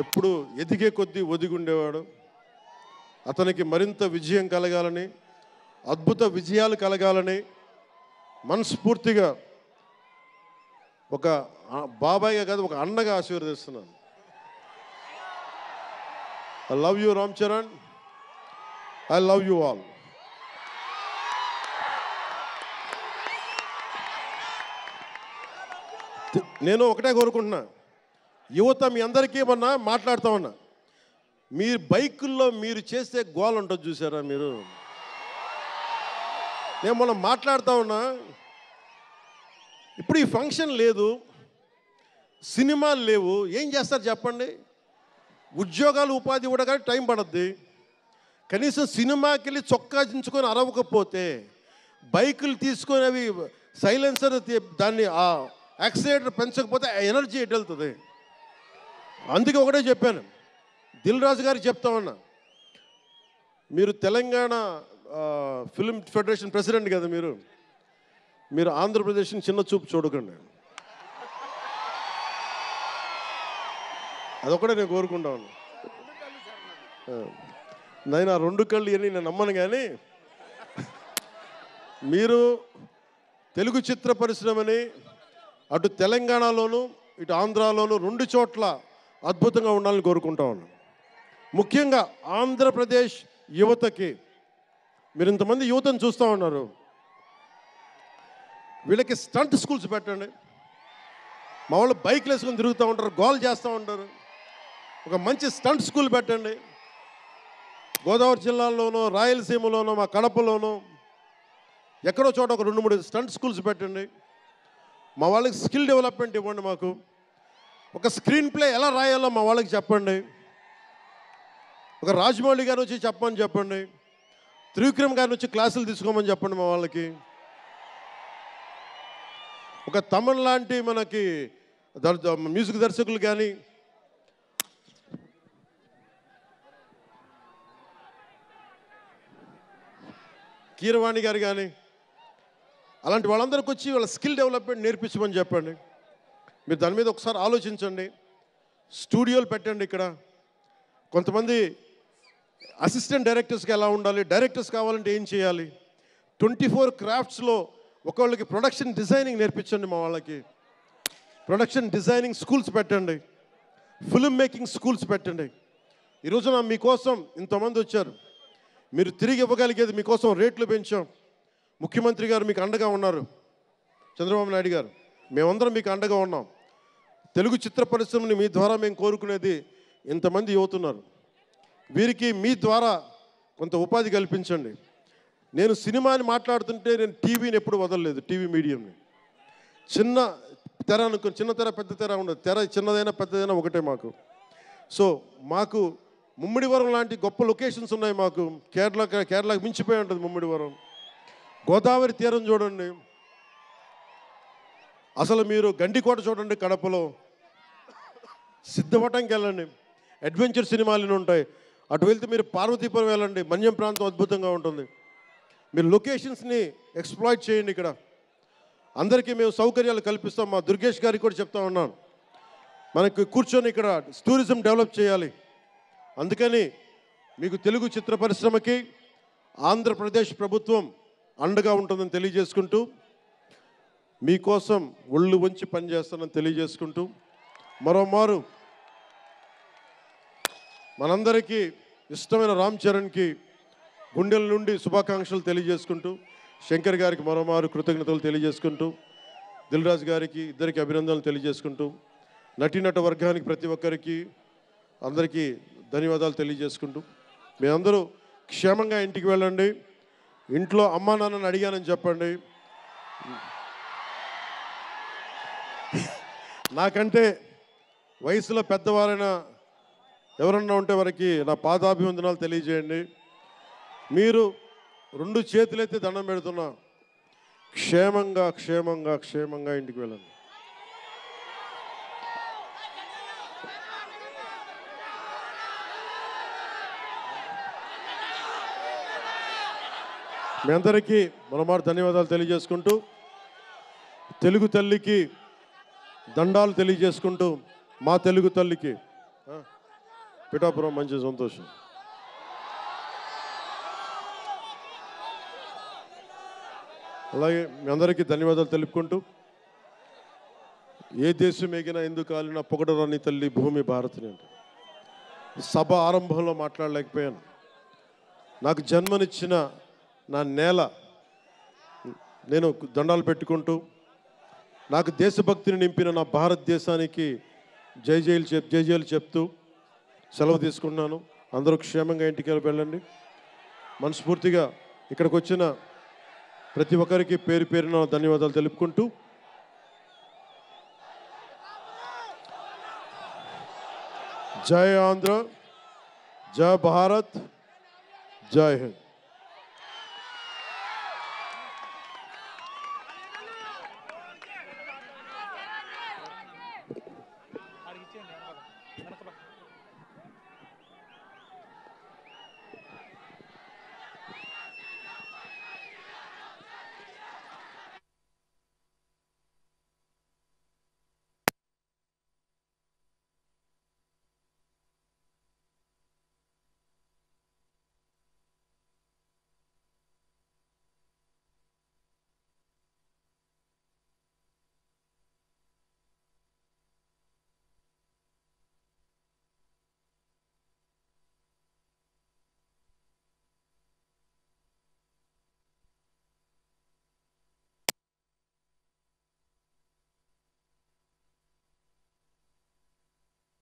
ఎప్పుడు ఎదిగే కొద్దీ ఒదిగుండేవాడు. అతనికి మరింత విజయం కలగాలని, అద్భుత విజయాలు కలగాలని మనస్ఫూర్తిగా ఒక బాబాయ్గా కాదు, ఒక అన్నగా ఆశీర్వదిస్తున్నాను. I love you Ram Charan. I love you all. నేను ఒకటే కోరుకుంటున్నా, యువత మీ అందరికీ ఏమన్నా మాట్లాడుతూ ఉన్నా, మీరు బైకుల్లో మీరు చేసే గోల్ ఉంటుంది చూసారా మీరు. నేను మొన్న మాట్లాడుతూ ఉన్నా, ఇప్పుడు ఈ ఫంక్షన్ లేదు, సినిమాలు లేవు, ఏం చేస్తారు చెప్పండి. ఉద్యోగాలు ఉపాధి కూడా కానీ టైం పడుద్ది. కనీసం సినిమాకి వెళ్ళి చొక్కా దించుకొని అరవకపోతే, బైకులు తీసుకొని అవి సైలెన్సర్ దాన్ని ఆ యాక్సిలేటర్ పెంచకపోతే ఆ ఎనర్జీ ఎటు వెళ్తుంది. అందుకే ఒకటే చెప్పాను, దిల్ రాజు గారికి చెప్తా ఉన్నా, మీరు తెలంగాణ ఫిల్మ్ ఫెడరేషన్ ప్రెసిడెంట్ కదా, మీరు ఆంధ్రప్రదేశ్ని చిన్న చూపు చూడకండి. అదొకటే నేను కోరుకుంటాను. నేను ఆ 2 కళ్ళు అని నేను నమ్మను, కానీ మీరు తెలుగు చిత్ర పరిశ్రమని అటు తెలంగాణలోను ఇటు ఆంధ్రాలోను 2 చోట్ల అద్భుతంగా ఉండాలని కోరుకుంటా ఉన్నాను. ముఖ్యంగా ఆంధ్రప్రదేశ్ యువతకి, మీరు ఇంతమంది యువతను చూస్తూ ఉన్నారు, వీళ్ళకి స్టంట్ స్కూల్స్ పెట్టండి. మా వాళ్ళు బైక్లు వేసుకొని తిరుగుతూ ఉంటారు, గోల్ చేస్తూ ఉంటారు. ఒక మంచి స్టంట్ స్కూల్ పెట్టండి. గోదావరి జిల్లాలోనూ రాయలసీమలోనూ మా కడపలోనూ ఎక్కడో చోట ఒక 2-3 స్టంట్ స్కూల్స్ పెట్టండి. మా వాళ్ళకి స్కిల్ డెవలప్మెంట్ ఇవ్వండి. మాకు ఒక స్క్రీన్ ప్లే ఎలా రాయాలో మా వాళ్ళకి చెప్పండి. ఒక రాజమౌళి గారు వచ్చి చెప్పమని చెప్పండి. త్రివిక్రమ్ గారిని వచ్చి క్లాసులు తీసుకోమని చెప్పండి మా వాళ్ళకి. ఒక తమన్ లాంటి మనకి మ్యూజిక్ దర్శకులు కానీ, కీరవాణి గారు కానీ, అలాంటి వాళ్ళందరికీ వచ్చి వాళ్ళ స్కిల్ డెవలప్మెంట్ నేర్పించమని చెప్పండి. మీరు దాని మీద ఒకసారి ఆలోచించండి. స్టూడియోలు పెట్టండి. ఇక్కడ కొంతమంది అసిస్టెంట్ డైరెక్టర్స్కి ఎలా ఉండాలి, డైరెక్టర్స్ కావాలంటే ఏం చేయాలి, 24 క్రాఫ్ట్స్లో ఒకళ్ళకి ప్రొడక్షన్ డిజైనింగ్ నేర్పించండి. మా వాళ్ళకి ప్రొడక్షన్ డిజైనింగ్ స్కూల్స్ పెట్టండి. ఫిల్మ్ మేకింగ్ స్కూల్స్ పెట్టండి. ఈరోజున మీకోసం ఇంతమంది వచ్చారు. మీరు తిరిగి ఇవ్వగలిగేది మీకోసం రేట్లు పెంచాం. ముఖ్యమంత్రి గారు మీకు అండగా ఉన్నారు, చంద్రబాబు నాయుడు గారు. మేమందరం మీకు అండగా ఉన్నాం. తెలుగు చిత్ర పరిశ్రమని మీ ద్వారా మేము కోరుకునేది ఇంతమంది యువతున్నారు. వీరికి మీ ద్వారా కొంత ఉపాధి కల్పించండి. నేను సినిమాని మాట్లాడుతుంటే నేను టీవీని ఎప్పుడు వదలలేదు. టీవీ మీడియంని చిన్న తెర అనుకుని, చిన్న తెర పెద్ద తెర ఉండదు. తెర చిన్నదైనా పెద్దదైనా ఒకటే మాకు. సో మాకు ముమ్మిడివరం లాంటి గొప్ప లొకేషన్స్ ఉన్నాయి. మాకు కేరళకి మించిపోయి ఉంటుంది ముమ్మిడివరం. గోదావరి తీరం చూడండి. అసలు మీరు గండికోట చూడండి కడపలో. సిద్ధవటంకి వెళ్ళండి, అడ్వెంచర్ సినిమాలు ఉంటాయి. అటు వెళ్తే మీరు పార్వతీపురం వెళ్ళండి, మన్యం ప్రాంతం అద్భుతంగా ఉంటుంది. మీరు లొకేషన్స్ని ఎక్స్ప్లాయిట్ చేయండి. ఇక్కడ అందరికీ మేము సౌకర్యాలు కల్పిస్తాం. మా దుర్గేష్ గారికి కూడా చెప్తా ఉన్నాను, మనకు కూర్చొని ఇక్కడ టూరిజం డెవలప్ చేయాలి. అందుకని మీకు తెలుగు చిత్ర పరిశ్రమకి ఆంధ్రప్రదేశ్ ప్రభుత్వం అండగా ఉంటుందని తెలియజేసుకుంటూ, మీకోసం ఒళ్ళు వంచి పనిచేస్తానని తెలియజేసుకుంటూ, మరోమారు మనందరికీ ఇష్టమైన రామ్ చరణ్కి గుండెల నుండి శుభాకాంక్షలు తెలియజేసుకుంటూ, శంకర్ గారికి మరోమారు కృతజ్ఞతలు తెలియజేసుకుంటూ, దిల్ రాజు గారికి ఇద్దరికి అభినందనలు తెలియజేసుకుంటూ, నటీనట వర్గానికి ప్రతి ఒక్కరికి అందరికీ ధన్యవాదాలు తెలియజేసుకుంటూ, మీ అందరూ క్షేమంగా ఇంటికి వెళ్ళండి. ఇంట్లో అమ్మా నాన్నని అడిగానని చెప్పండి. నాకంటే వయసులో పెద్దవారైన ఎవరన్నా ఉంటే వారికి నా పాదాభివందనాలు తెలియజేయండి. మీరు 2 చేతులైతే దండం పెడుతున్నా, క్షేమంగా క్షేమంగా క్షేమంగా ఇంటికి వెళ్ళండి. మీ అందరికీ మరోమారు ధన్యవాదాలు తెలియజేసుకుంటూ, తెలుగు తల్లికి దండాలు తెలియజేసుకుంటూ, మా తెలుగు తల్లికి పిఠాపురం మంచి సంతోషం. అలాగే మీ అందరికీ ధన్యవాదాలు తెలుపుకుంటూ, ఏ దేశం ఎగినా ఎందుకు కాలినా పొగడరాని తల్లి భూమి భారతిని అంటే సభ ఆరంభంలో మాట్లాడలేకపోయాను. నాకు జన్మనిచ్చిన నా నేల నేను దండాలు పెట్టుకుంటూ, నాకు దేశభక్తిని నింపిన నా భారతదేశానికి జై జైలు చెప్తూ సెలవు తీసుకున్నాను. అందరూ క్షేమంగా ఇంటికి వెళ్ళండి. మనస్ఫూర్తిగా ఇక్కడికి వచ్చిన ప్రతి ఒక్కరికి పేరు పేరున ధన్యవాదాలు తెలుపుకుంటూ, జై ఆంధ్ర, జై భారత్, జై హింద్.